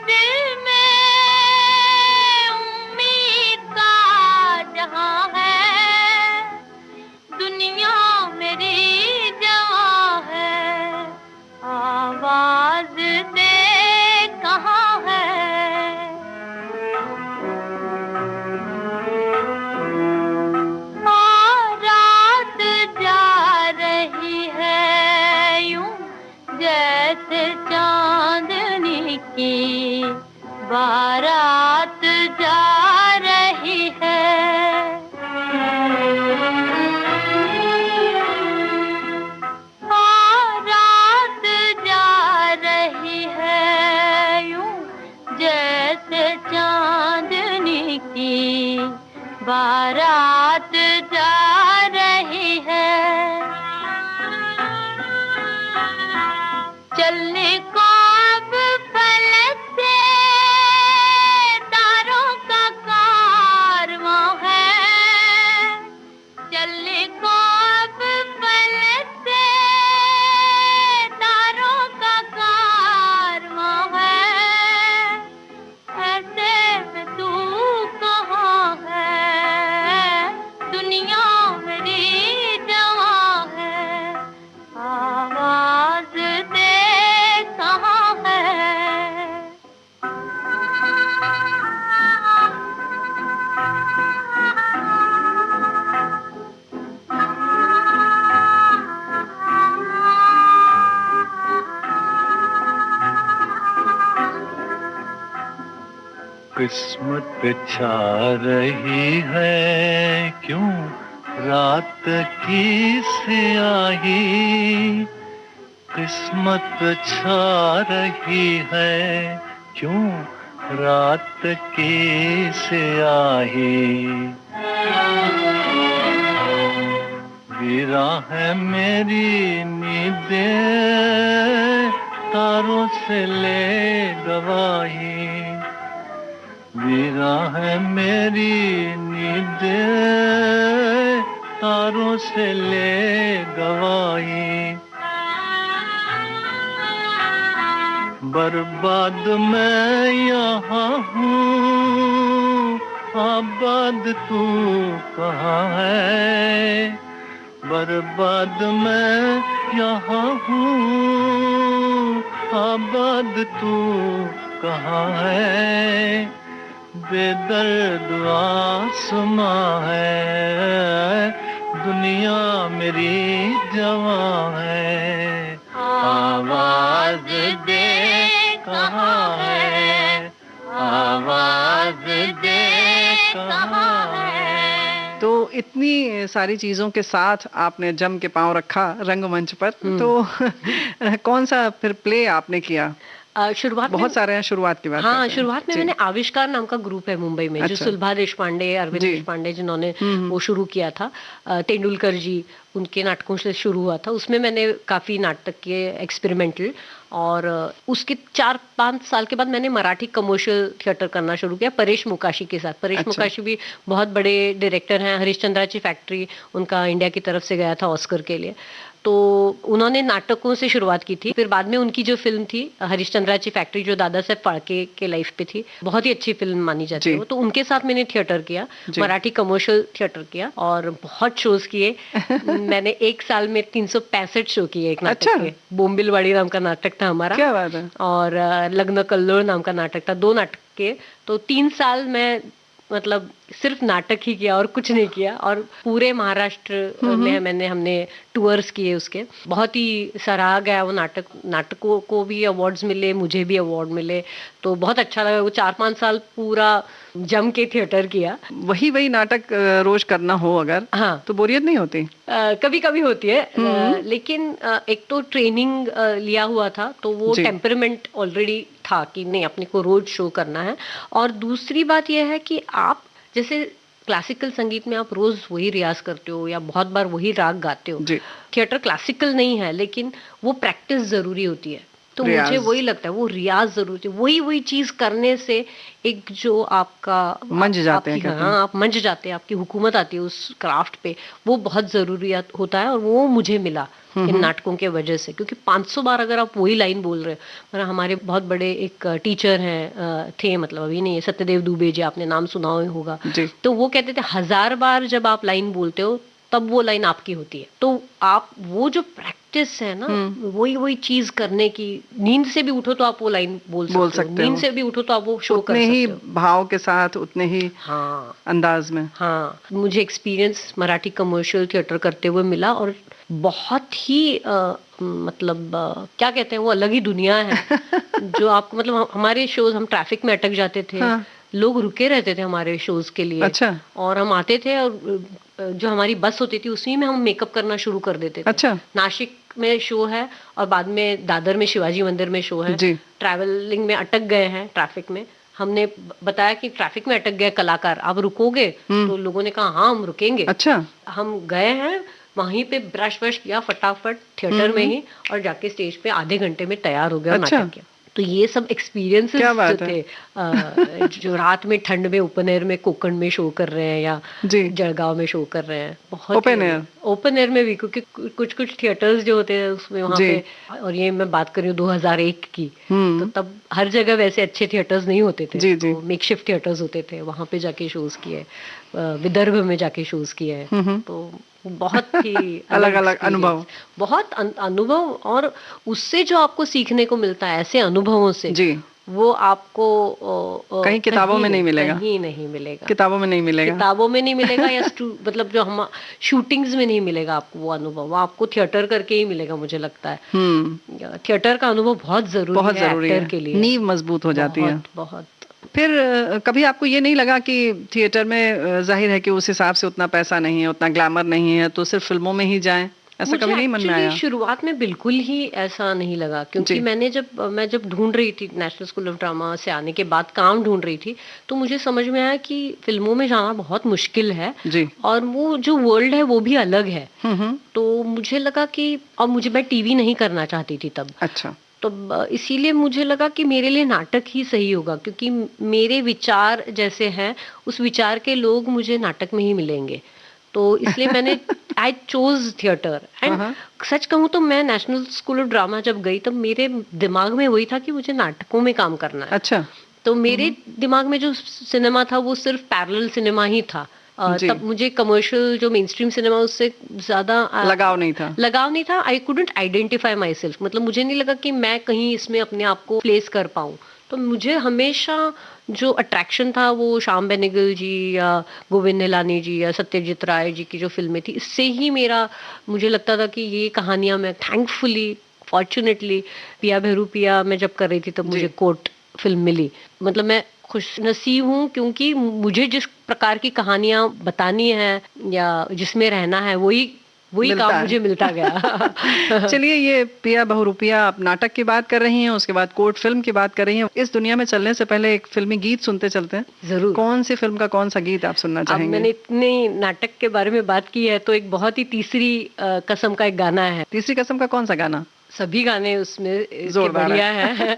दिल में उम्मीद का जहां है, दुनिया मेरी जवा है, आवाज दे कहाँ है। रात जा रही है यूं जैसे चांदनी की, बारात जा रही है। रात जा रही है यूं जैसे चांदनी की, बारात जा रही है। चलने को अब फलक से तारों का कारवां है, चलने को अब फलक से तारों का कारवां है, ऐसे में तू कहाँ है, दुनिया मेरी जवां है, आवाज दे कहाँ है। किस्मत छा रही है क्यों रात की स्याही, किस्मत छा रही है क्यों रात की स्याही, गिरा है मेरी नींदें तारों से ले गवाही, गिरा है मेरी नींदें तारों से ले गवाही, बर्बाद मैं यहाँ हूँ आबाद तू कहाँ है, बर्बाद मैं यहाँ हूँ आबाद तू कहाँ है, बेदर्द आसमां है, दुनिया मेरी जवां है, आवाज दे कहाँ है, आवाज दे कहाँ है। तो इतनी सारी चीजों के साथ आपने जम के पांव रखा रंगमंच पर, तो कौन सा फिर प्ले आपने किया? शुरुआत बहुत सारे हैं, शुरुआत की बात। हाँ, शुरुआत में मैंने आविष्कार नाम का ग्रुप है मुंबई में, जो सुलभा देशपांडे, अरविंद देशपांडे जिन्होंने वो शुरू किया था, तेंदुलकर जी उनके नाटकों से शुरू हुआ था। उसमें मैंने काफी नाटक किए एक्सपेरिमेंटल, और उसके 4-5 साल के बाद मैंने मराठी कमर्शियल थिएटर करना शुरू किया परेश मुकाशी के साथ। परेश मुकाशी भी बहुत बड़े डायरेक्टर हैं। हरिश्चंद्राची फैक्ट्री उनका इंडिया की तरफ से गया था ऑस्कर के लिए। तो उन्होंने नाटकों से शुरुआत की थी, फिर बाद में उनकी जो फिल्म थी हरिश्चंद्राची फैक्ट्री जो दादा साहब फाळके के लाइफ पे थी, बहुत ही अच्छी फिल्म मानी जाती है, तो उनके साथ मैंने थिएटर किया, मराठी कमर्शियल थिएटर किया और बहुत शोज किए। मैंने एक साल में 365 शो किए एक नाटक के। बोम्बिलवाड़ी नाम का नाटक था हमारा। क्या बात है। और लग्न कल्लोळ नाम का नाटक था, 2 नाटक के। तो 3 साल मैं मतलब सिर्फ नाटक ही किया और कुछ नहीं किया, और पूरे महाराष्ट्र में हमने टूर्स किए उसके। बहुत ही सराहा गया वो नाटकों को भी अवार्ड्स मिले, मुझे भी अवार्ड मिले, तो बहुत अच्छा लगा। वो 4-5 साल पूरा जम के थिएटर किया। वही नाटक रोज करना हो अगर, हाँ, तो बोरियत नहीं होती? कभी कभी होती है, लेकिन एक तो ट्रेनिंग लिया हुआ था, तो वो टेम्परामेंट ऑलरेडी था कि नहीं अपने को रोज शो करना है। और दूसरी बात यह है कि आप जैसे क्लासिकल संगीत में आप रोज वही रियाज करते हो या बहुत बार वही राग गाते हो। थिएटर क्लासिकल नहीं है, लेकिन वो प्रैक्टिस जरूरी होती है। तो मुझे वही लगता है, वो रियाज जरूरी है। वही चीज करने से एक जो आपका मंज जाते हैं, हाँ, आप मंज जाते हैं, आपकी हुकूमत आती है उस क्राफ्ट पे, वो बहुत जरूरी होता है। और वो मुझे मिला इन नाटकों के वजह से, क्योंकि 500 बार अगर आप वही लाइन बोल रहे हो। मतलब हमारे बहुत बड़े एक टीचर हैं, थे, मतलब अभी नहीं है, सत्यदेव दुबे जी, आपने नाम सुना होगा। तो वो कहते थे 1000 बार जब आप लाइन बोलते हो तब वो लाइन आपकी होती है। तो आप वो जो प्रैक्टिस है ना, वही चीज करने की, नींद से भी उठो तो आप वो लाइन बोल सकते हो, नींद से भी उठो तो आप वो शो कर सकते हो, उतने ही भाव के साथ, उतने ही अंदाज में। हाँ, मुझे एक्सपीरियंस मराठी कमर्शियल थिएटर करते हुए मिला, और बहुत ही मतलब क्या कहते हैं, वो अलग ही दुनिया है जो आपको, मतलब हमारे शोज, हम ट्रैफिक में अटक जाते थे, लोग रुके रहते थे हमारे शोज के लिए। अच्छा। और हम आते थे और जो हमारी बस होती थी उसी में हम मेकअप करना शुरू कर देते थे। अच्छा। नासिक में शो है और बाद में दादर में शिवाजी मंदिर में शो है। ट्रैवलिंग में अटक गए हैं ट्रैफिक में, हमने बताया कि ट्रैफिक में अटक गए कलाकार, आप रुकोगे? तो लोगों ने कहा हाँ हम रुकेंगे। अच्छा। हम गए हैं, वहीं पे ब्रश किया फटाफट थिएटर में ही, और जाके स्टेज पे आधे घंटे में तैयार हो गया नाटक किया। तो ये सब एक्सपीरियंसेस जो थे, जो रात में ठंड में ओपन एयर में कोकण में शो कर रहे हैं या जलगांव में शो कर रहे हैं, बहुत ओपन एयर में भी, क्योंकि कुछ थिएटर्स जो होते हैं उसमें वहाँ पे, और ये मैं बात कर रही हूँ 2001 की, तो तब हर जगह वैसे अच्छे थिएटर्स नहीं होते थे, तो मेकशिफ्ट थिएटर्स होते थे, वहाँ पे जाके शोज किए, विदर्भ में जाके शोज किए, तो बहुत ही अलग अनुभव, बहुत अनुभव, और उससे जो आपको सीखने को मिलता है ऐसे अनुभवों से, वो आपको कहीं किताबों में नहीं मिलेगा, कहीं नहीं मिलेगा, किताबों में नहीं मिलेगा, किताबों में नहीं मिलेगा या मतलब जो हम शूटिंग्स में नहीं मिलेगा आपको वो अनुभव, वो आपको थिएटर करके ही मिलेगा, मुझे लगता है। थिएटर का अनुभव बहुत जरूरी है एक्टर के लिए, नींव मजबूत हो जाती है बहुत। फिर कभी आपको ये नहीं लगा कि थिएटर में जाहिर है कि उस हिसाब से उतना पैसा नहीं है, उतना ग्लैमर नहीं है, तो सिर्फ फिल्मों में ही जाएं, ऐसा कभी नहीं मन में आया? शुरुआत में बिल्कुल ही ऐसा नहीं लगा, क्योंकि मैं जब ढूंढ रही थी नेशनल स्कूल ऑफ ड्रामा से आने के बाद काम ढूंढ रही थी, तो मुझे समझ में आया कि फिल्मों में जाना बहुत मुश्किल है, और वो जो वर्ल्ड है वो भी अलग है। तो मुझे लगा कि, और मैं टीवी नहीं करना चाहती थी तब। अच्छा। तो इसीलिए मुझे लगा कि मेरे लिए नाटक ही सही होगा, क्योंकि मेरे विचार जैसे हैं उस विचार के लोग मुझे नाटक में ही मिलेंगे। तो इसलिए मैंने I chose theatre. And such कहूँ तो मैं नेशनल स्कूल ऑफ ड्रामा जब गई तब मेरे दिमाग में वही था कि मुझे नाटकों में काम करना है। अच्छा। तो मेरे दिमाग में जो सिनेमा था वो सिर्फ पैरेलल सिनेमा ही था। तब मुझे कमर्शियल जो मेन स्ट्रीम सिनेमा उससे ज्यादा लगाव नहीं था। I couldn't identify my self, मतलब मुझे नहीं लगा कि मैं कहीं इसमें अपने आप को प्लेस कर पाऊँ। तो मुझे हमेशा जो अट्रैक्शन था वो श्याम बेनेगल जी या गोविंद निहलानी जी या सत्यजीत राय जी की जो फिल्में थी, इससे ही मुझे लगता था कि ये कहानियां मैं थैंकफुली फॉर्चुनेटली पिया भैरू पिया मैं जब कर रही थी तब मुझे कोर्ट फिल्म मिली। मतलब मैं खुश नसीब हूँ, क्योंकि मुझे जिस प्रकार की कहानियां बतानी है या जिसमें रहना है वही काम मुझे मिलता गया। चलिए, ये पिया बहुरूपिया, आप नाटक की बात कर रही हैं, उसके बाद कोर्ट फिल्म की बात कर रही हैं। इस दुनिया में चलने से पहले एक फिल्मी गीत सुनते चलते हैं। जरूर। कौन सी फिल्म का कौन सा गीत आप सुनना चाहेंगे? मैंने इतने नाटक के बारे में बात की है तो एक बहुत ही तीसरी कसम का एक गाना है। तीसरी कसम का कौन सा गाना? सभी गाने उसमें जोरदार बढ़िया है।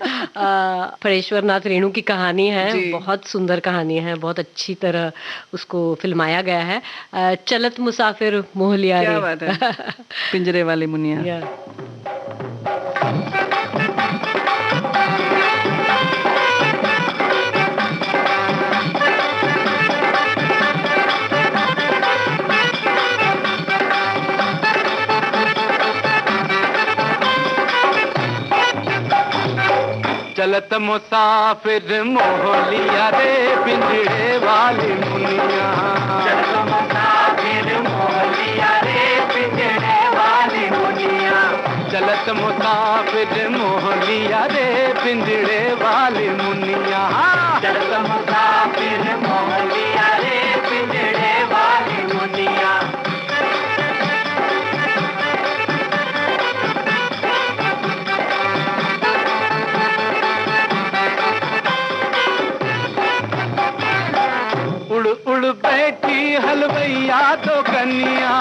परेश्वर नाथ रेणु की कहानी है, बहुत सुंदर कहानी है, बहुत अच्छी तरह उसको फिल्माया गया है। चलत मुसाफिर मोह लिया रे, क्या बात है, पिंजरे वाली मुनिया। चलत मुसाफिर मोह लिया रे पिंजरे वाली मुनिया, चलत मुसाफिर मोह लिया रे पिंजरे वाली मुनिया, चलत मुसाफिर मोह लिया रे पिंजरे वाली मुनिया, चलत मुसाफिर मोह लिया रे पिंजरे वाली मुनिया। उड़ उड़ बैठी हलवैया तो कन्या,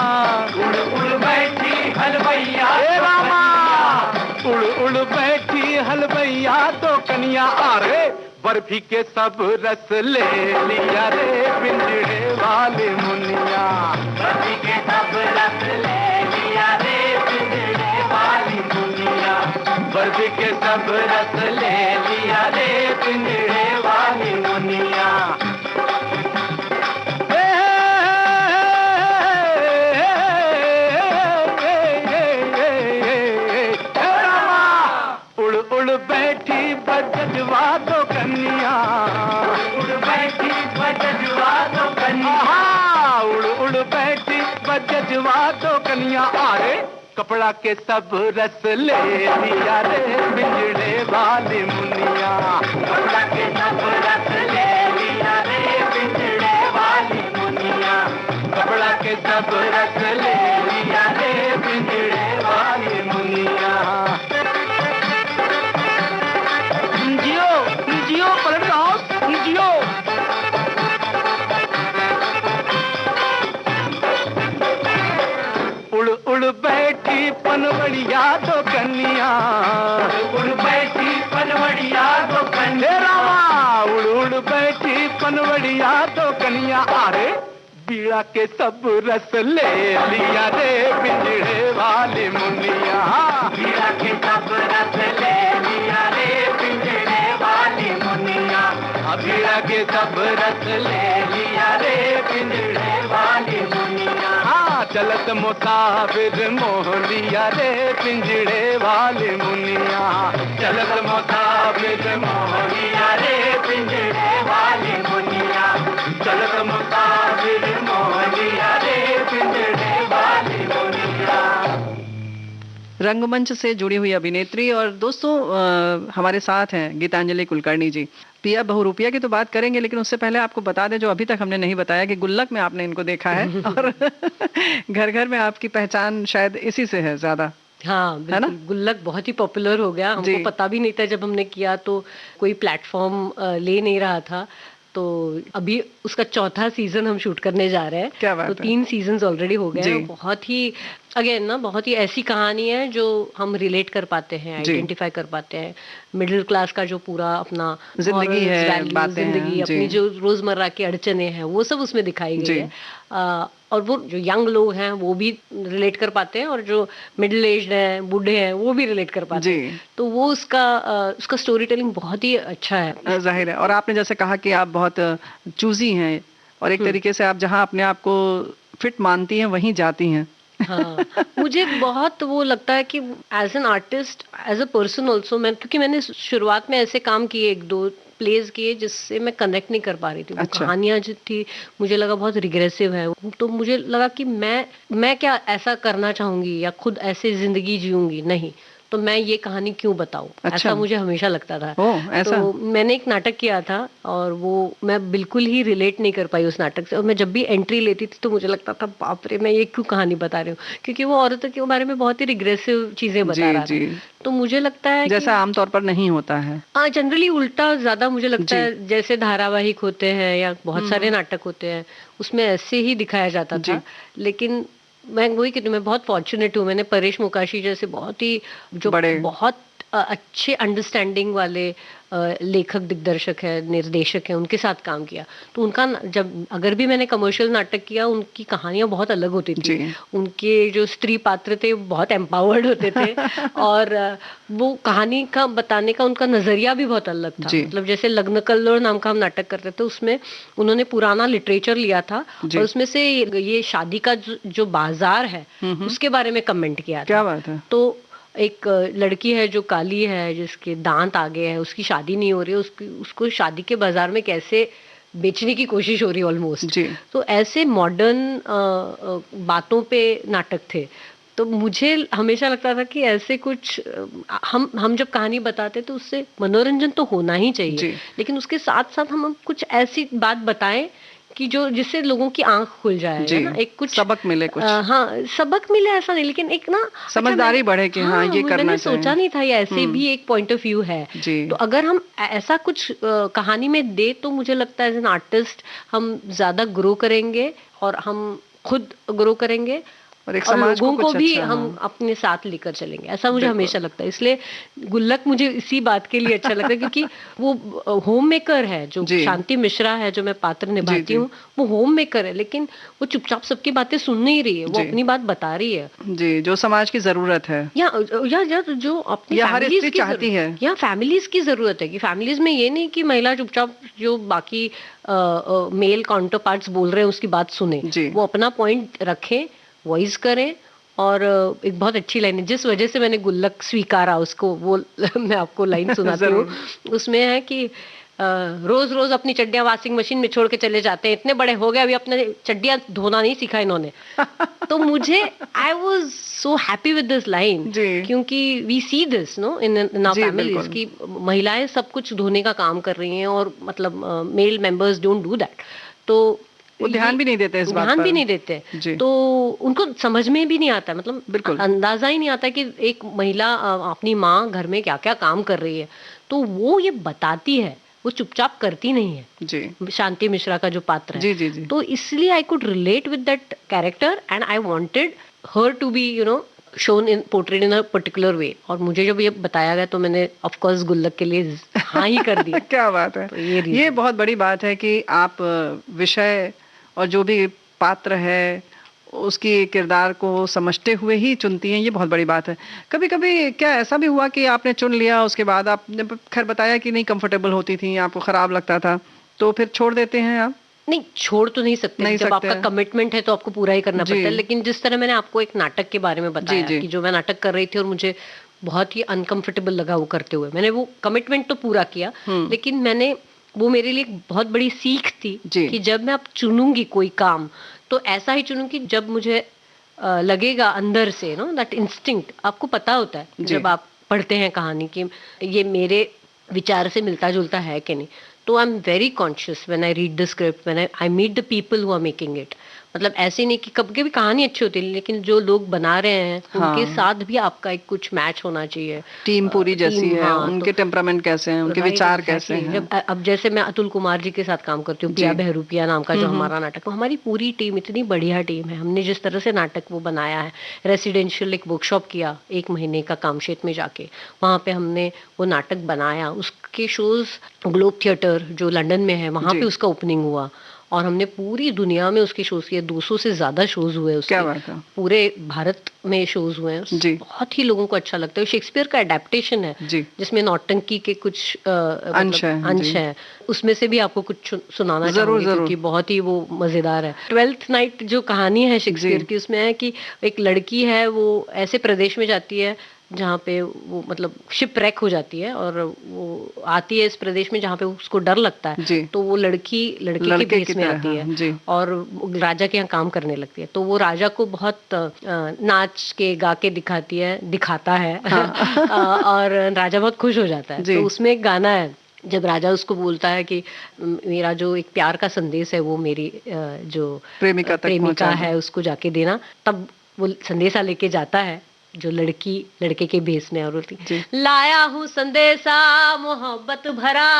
उड़ उड़ बैठी हलवैया रामा, उड़ उड़ बैठी हलवैया तो कन्या, अरे बर्फी के सब रस ले लिया रे पिंजरे वाली मुनिया, बर्फी के सब रस ले लिया रे पिंजरे वाली मुनिया, बर्फी के सब रस ले लिया रे पिंजरे वाली मुनिया। बैठी बजवा तो कन्या, उड़ बैठी बजवा तो कन्या, उड़ उड़ बैठी बजवा तो कन्या, अरे कपड़ा के सब रस ले लिया रे पिंजरे वाली मुनिया, कपड़ा के सब रस ले लिया रे पिंजरे वाली मुनिया, कपड़ा के सब रस ले लिया रे पिंजरे वाली मुनिया। जियो पलट हाउस जियो। उड़ उड़ बैठी पनवड़िया तो कन्या, उड़ बैठी पनवड़िया तो कन्या, उड़ उड़ बैठी पनवड़िया तो कन्या, अरे बीड़ा के सब रस ले लिया रे पिंजरे वाली मुनिया, बीड़ा के सब रस ले लिया रे पिंजरे वाली मुनिया, बीड़ा के सब रस ले लिया रे पिंजरे वाली मुनिया। चलत मुसाफिर मोह लिया रे पिंजरे वाली मुनिया, चलत मुसाफिर मोह लिया रे पिंजरे वाली मुनिया, चलत मुसाफिर मोह लिया रे पिंजरे वाली मुनिया। रंगमंच से जुड़ी हुई अभिनेत्री और दोस्तों हमारे साथ हैं गीतांजलि कुलकर्णी जी। पिया बहुरूपिया की तो बात करेंगे, लेकिन उससे पहले आपको बता दें जो अभी तक हमने नहीं बताया कि गुल्लक में आपने इनको देखा है और घर घर में आपकी पहचान शायद इसी से है ज्यादा। हाँ है ना, गुल्लक बहुत ही पॉपुलर हो गया, हमको पता भी नहीं था जब हमने किया तो कोई प्लेटफॉर्म ले नहीं रहा था। तो अभी उसका चौथा सीजन हम शूट करने जा रहे हैं। क्या बात तो 3 सीजन्स ऑलरेडी हो गए हैं। बहुत ही अगेन ना बहुत ही ऐसी कहानी है जो हम रिलेट कर पाते हैं, आइडेंटिफाई कर पाते हैं। मिडिल क्लास का जो पूरा अपना जिंदगी है, जिंदगी अपनी जो रोजमर्रा की अड़चने हैं वो सब उसमें दिखाई गई है। और वो जो यंग लोग हैं वो भी रिलेट कर पाते हैं और जो मिडिल एज्ड हैं, बूढ़े हैं, वो भी रिलेट कर पाते हैं। तो वो उसका स्टोरी टेलिंग बहुत ही अच्छा है, जाहिर है। और आपने जैसे कहा कि आप बहुत चूजी हैं और एक तरीके से आप जहाँ अपने आप को फिट मानती हैं वहीं जाती हैं। हाँ, मुझे बहुत वो लगता है कि as an artist, as a person also, क्योंकि मैंने शुरुआत में ऐसे काम किए, 1-2 प्लेज किए जिससे मैं कनेक्ट नहीं कर पा रही थी। वो कहानियां जो थी मुझे लगा बहुत रिग्रेसिव है, तो मुझे लगा कि मैं क्या ऐसा करना चाहूंगी या खुद ऐसे जिंदगी जीऊंगी, नहीं तो मैं ये कहानी क्यों बताऊं। ऐसा मुझे हमेशा लगता था। ऐसा? तो मैंने एक नाटक किया था और वो मैं बिल्कुल ही रिलेट नहीं कर पाई उस नाटक से। और मैं जब भी एंट्री लेती थी तो मुझे लगता था बाप रे मैं ये क्यों कहानी बता रही हूँ, क्योंकि वो औरतों के बारे में बहुत ही रिग्रेसिव चीजें बता रहा था। तो मुझे लगता है जैसा आमतौर पर नहीं होता है, जनरली उल्टा ज्यादा मुझे लगता है। जैसे धारावाहिक होते हैं या बहुत सारे नाटक होते हैं उसमें ऐसे ही दिखाया जाता था, लेकिन मैं वही कहती हूँ, मैं बहुत फॉर्चुनेट हूँ, मैंने परेश मुकाशी जैसे बहुत ही जो बहुत अच्छे अंडरस्टैंडिंग वाले लेखक दिग्दर्शक है, निर्देशक है, उनके साथ काम किया। तो उनका जब अगर भी मैंने कमर्शियल नाटक किया, उनकी कहानियां बहुत अलग होती थी। उनके जो स्त्री पात्र थे बहुत एम्पावर्ड होते थे और वो कहानी का बताने का उनका नजरिया भी बहुत अलग था। मतलब जैसे लग्न कल्लोळ नाम का हम नाटक करते थे, उसमें उन्होंने पुराना लिटरेचर लिया था और उसमें से ये शादी का जो बाजार है उसके बारे में कमेंट किया था। क्या बात है। तो एक लड़की है जो काली है, जिसके दांत आगे है, उसकी शादी नहीं हो रही है, उसको शादी के बाजार में कैसे बेचने की कोशिश हो रही है ऑलमोस्ट। तो ऐसे मॉडर्न बातों पे नाटक थे। तो मुझे हमेशा लगता था कि ऐसे कुछ हम जब कहानी बताते तो उससे मनोरंजन तो होना ही चाहिए, लेकिन उसके साथ साथ हम कुछ ऐसी बात बताएं कि जो जिससे लोगों की आंख खुल जाए, है ना, एक कुछ सबक मिले कुछ। हाँ, सबक मिले ऐसा नहीं, लेकिन एक ना समझदारी बढ़े कि हाँ ये करना चाहिए। मैंने सोचा नहीं था ये ऐसे भी एक पॉइंट ऑफ व्यू है। तो अगर हम ऐसा कुछ कहानी में दे तो मुझे लगता है एज एन आर्टिस्ट हम ज्यादा ग्रो करेंगे और हम खुद ग्रो करेंगे और एक समाज लोगों को भी अच्छा, हम अपने साथ लेकर चलेंगे, ऐसा मुझे हमेशा लगता है। इसलिए गुल्लक मुझे इसी बात के लिए अच्छा लगता है क्योंकि वो होम मेकर है, जो शांति मिश्रा है जो मैं पात्र निभाती हूँ, वो होम मेकर है, लेकिन वो चुपचाप सबकी बातें सुन नहीं रही है, वो अपनी बात बता रही है जी, जो समाज की जरूरत है या जो अपनी फैमिलीज की चाहती है, या फैमिलीज की जरूरत है कि फैमिलीज में ये नहीं कि महिला चुपचाप जो बाकी मेल काउंटर पार्ट्स बोल रहे हैं उसकी बात सुने, वो अपना पॉइंट रखें, वॉइस करें। और एक बहुत अच्छी लाइन है, जिस वजह से मैंने गुल्लक स्वीकारा उसको, वो मैं आपको लाइन सुनाती हूँ। उसमें है कि रोज रोज अपनी चड्डियां वॉशिंग मशीन में छोड़ के चले जाते हैं, इतने बड़े हो गए अभी अपने चड्डियां धोना नहीं सीखा इन्होंने। तो मुझे I was so happy with this line, क्योंकि we see this no in our families की महिलाएं सब कुछ धोने का काम कर रही हैं और मतलब male members don't do that. तो वो ध्यान भी नहीं देते इस बात पर। ध्यान भी नहीं देते, तो उनको समझ में भी नहीं आता, मतलब अंदाजा ही नहीं आता कि एक महिला अपनी माँ घर में क्या क्या काम कर रही है। तो वो ये बताती है, वो चुपचाप करती नहीं है जी। शांति मिश्रा का जो पात्र है जी। तो इसलिए I could relate with that character and I wanted her to be shown in portrait in a particular way. और मुझे जब ये बताया गया तो मैंने ऑफ कोर्स गुल्लक के लिए हाँ ही कर दिया। क्या बात है। तो ये बहुत बड़ी बात है कि आप विषय और जो भी पात्र है उसकी किरदार को समझते हुए ही चुनती हैं, ये बहुत बड़ी बात है। कभी कभी क्या ऐसा भी हुआ कि आपने चुन लिया, उसके बाद आपने खैर बताया कि नहीं कंफर्टेबल होती थी, आपको खराब लगता था, तो फिर छोड़ देते हैं आप? नहीं, छोड़ तो नहीं सकते, जब आपका कमिटमेंट है तो आपको पूरा ही करना पड़ता है। लेकिन जिस तरह मैंने आपको एक नाटक के बारे में बताया कि जो मैं नाटक कर रही थी और मुझे बहुत ही अनकंफर्टेबल लगा वो करते हुए, मैंने वो कमिटमेंट तो पूरा किया, लेकिन मैंने वो मेरे लिए एक बहुत बड़ी सीख थी कि जब मैं अब चुनूंगी कोई काम तो ऐसा ही चुनूंगी जब मुझे लगेगा अंदर से दैट इंस्टिंक्ट। आपको पता होता है जब आप पढ़ते हैं कहानी कि ये मेरे विचार से मिलता जुलता है कि नहीं। तो I am very conscious when I read the script, when I meet the people who are making it. मतलब ऐसे नहीं कि कभी कभी कहानी अच्छी होती है, लेकिन जो लोग बना रहे हैं उनके साथ भी आपका एक कुछ मैच होना चाहिए, टीम पूरी जैसी है, उनके टेम्परामेंट कैसे हैं, उनके विचार कैसे हैं। अब जैसे मैं अतुल कुमार जी के साथ काम करती हूँ, पिया बहरूपिया नाम का जो हमारा नाटक, हमारी पूरी टीम इतनी बढ़िया टीम है। हमने जिस तरह से नाटक वो बनाया है, रेसिडेंशियल एक वर्कशॉप किया 1 महीने का कामशेत में जाके, वहाँ पे हमने वो नाटक बनाया। उसके शोज ग्लोब थिएटर जो लंदन में है वहाँ पे उसका ओपनिंग हुआ और हमने पूरी दुनिया में उसके शोज किए। 200 से ज्यादा शोज हुए उसके। क्या बात है। पूरे भारत में शोज हुए हैं, बहुत ही लोगों को अच्छा लगता है। शेक्सपियर का एडेप्टेशन है जिसमें नौटंकी के कुछ अंश है, उसमें से भी आपको कुछ सुनाना चाहूंगी क्योंकि बहुत ही वो मजेदार है। 12th नाइट जो कहानी है शेक्सपियर की, उसमें है कि एक लड़की है, वो ऐसे प्रदेश में जाती है जहाँ पे वो मतलब शिप रैक हो जाती है और वो आती है इस प्रदेश में जहाँ पे उसको डर लगता है। तो वो लड़की के भेष में आती है और राजा के यहाँ काम करने लगती है। तो वो राजा को बहुत नाच के गा के दिखाता है और राजा बहुत खुश हो जाता है। तो उसमें एक गाना है, जब राजा उसको बोलता है कि मेरा जो एक प्यार का संदेश है वो मेरी जो प्रेमिका है उसको जाके देना, तब वो संदेशा लेके जाता है जो लड़के के भेष में, और बोलती लाया हूँ संदेशा मोहब्बत भरा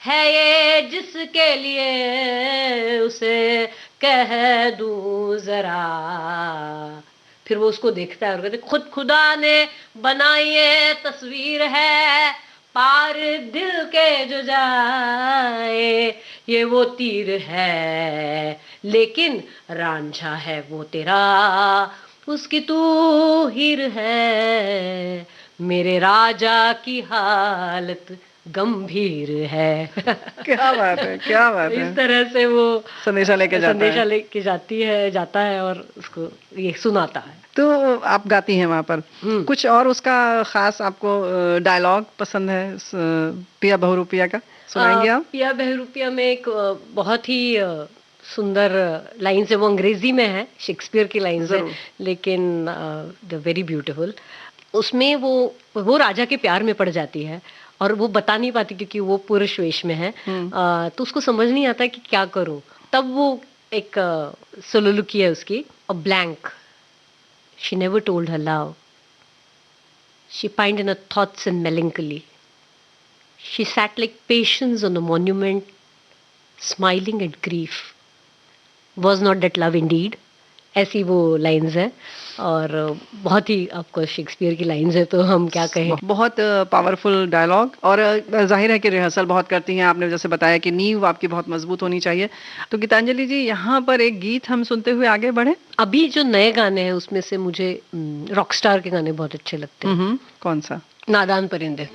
है ये जिसके लिए उसे कह दूं जरा। फिर वो उसको देखता है और कहते खुद खुदा ने बनाई ये तस्वीर है, पार दिल के जो जाए ये वो तीर है, लेकिन रांझा है वो तेरा, उसकी तू हीर है, मेरे राजा की हालत गंभीर है। क्या बात है, क्या बात है। इस तरह से वो संदेशा लेके जाता है और उसको ये सुनाता है। तो आप गाती हैं वहाँ पर, कुछ और उसका खास आपको डायलॉग पसंद है पिया बहुरूपिया का, सुनाएंगे आप? पिया बहुरूपिया में एक बहुत ही सुंदर लाइन है, वो अंग्रेजी में है, शेक्सपियर की लाइन है, लेकिन द वेरी ब्यूटीफुल। उसमें वो राजा के प्यार में पड़ जाती है और वो बता नहीं पाती क्योंकि वो पुरुष वेश में है, तो उसको समझ नहीं आता कि क्या करूं। तब वो एक सोलोलुकी है उसकी, a blank. She never told her love. She pined in her thoughts and melancholy. She sat like patience on a monument, smiling at grief. Was not that love indeed? ऐसी वो लाइंस है और बहुत ही आपको शेक्सपियर की lines है, तो हम क्या कहें। बहुत पावरफुल डायलॉग, और जाहिर है कि रिहर्सल बहुत करती हैं आपने, जैसे बताया कि नींव आपकी बहुत मजबूत होनी चाहिए। तो गीतांजलि जी, यहाँ पर एक गीत हम सुनते हुए आगे बढ़े। अभी जो नए गाने हैं उसमें से मुझे रॉकस्टार के गाने बहुत अच्छे लगते हैं। कौन सा? नादान परिंदे।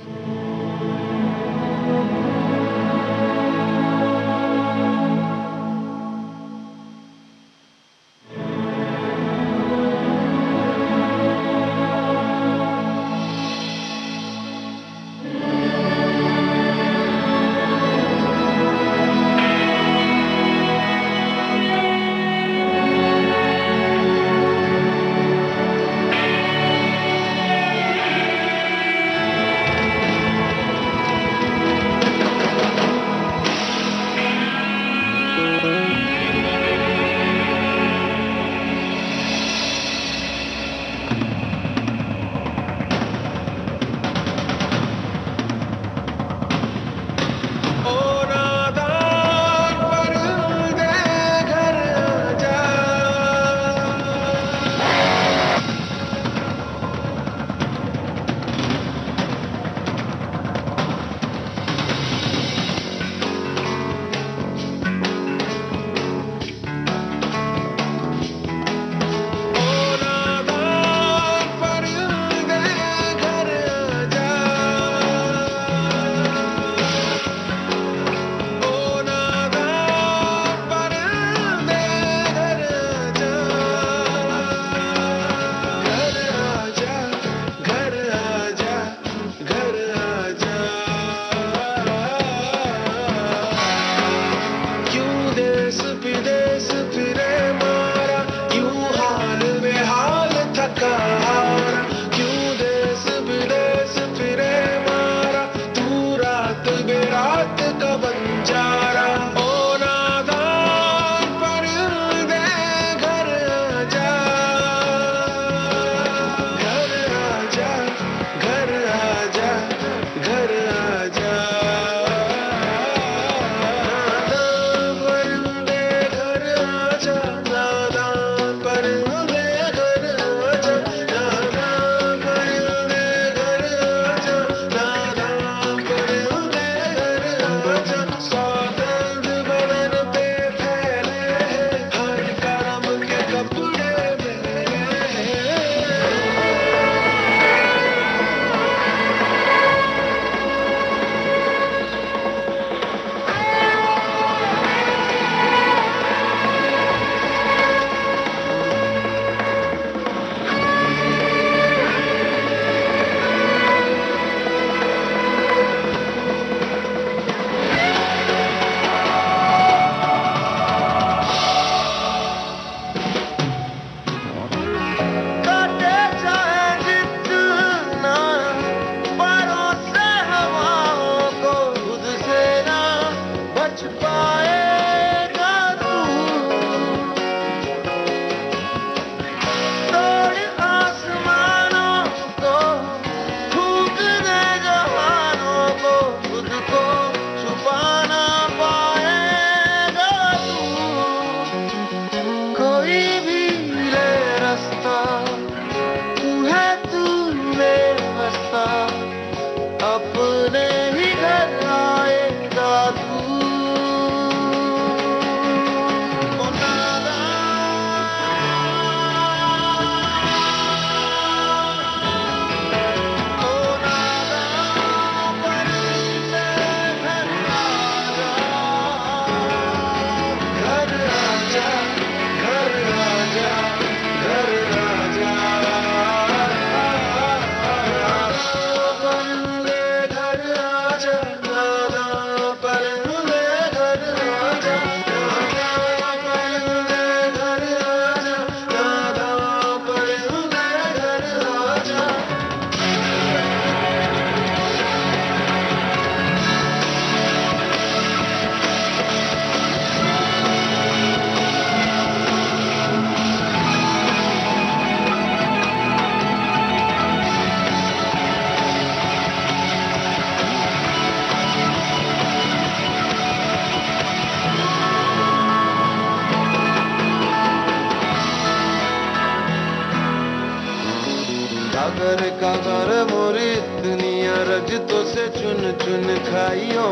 कागर मोरी दुनिया रज तो से चुन चुन खाइयो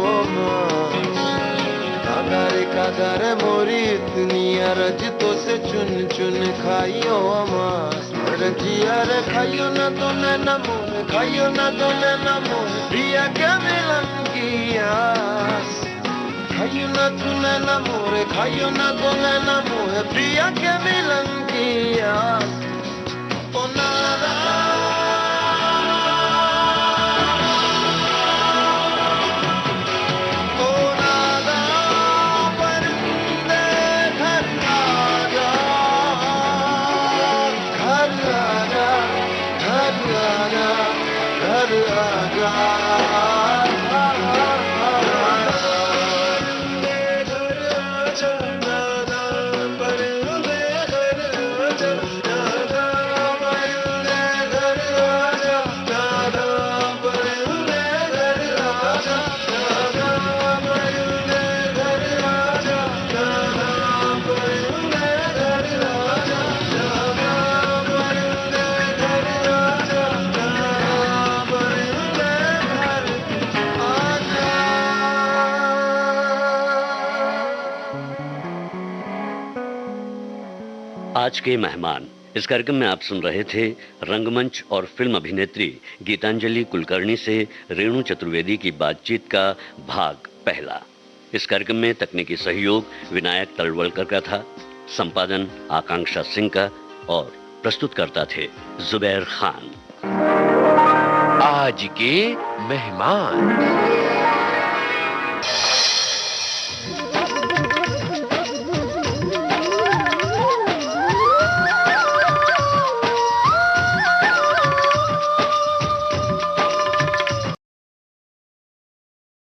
कागर मोरी दुनिया रज तो से चुन चुन खाइयो जिया रे खाइयो ना तो नैना मोर खाइयो ना तो नैना मोर प्रिया क्या मिलन की आस खाइयो ना तू नैना मोर खाइयो ना तो नैना मोर प्रिया क्या मिलन की आस ओ नारा आज के मेहमान। इस कार्यक्रम में आप सुन रहे थे रंगमंच और फिल्म अभिनेत्री गीतांजलि कुलकर्णी से रेणु चतुर्वेदी की बातचीत का भाग पहला। इस कार्यक्रम में तकनीकी सहयोग विनायक तलवलकर का था, संपादन आकांक्षा सिंह का और प्रस्तुतकर्ता थे जुबैर खान। आज के मेहमान।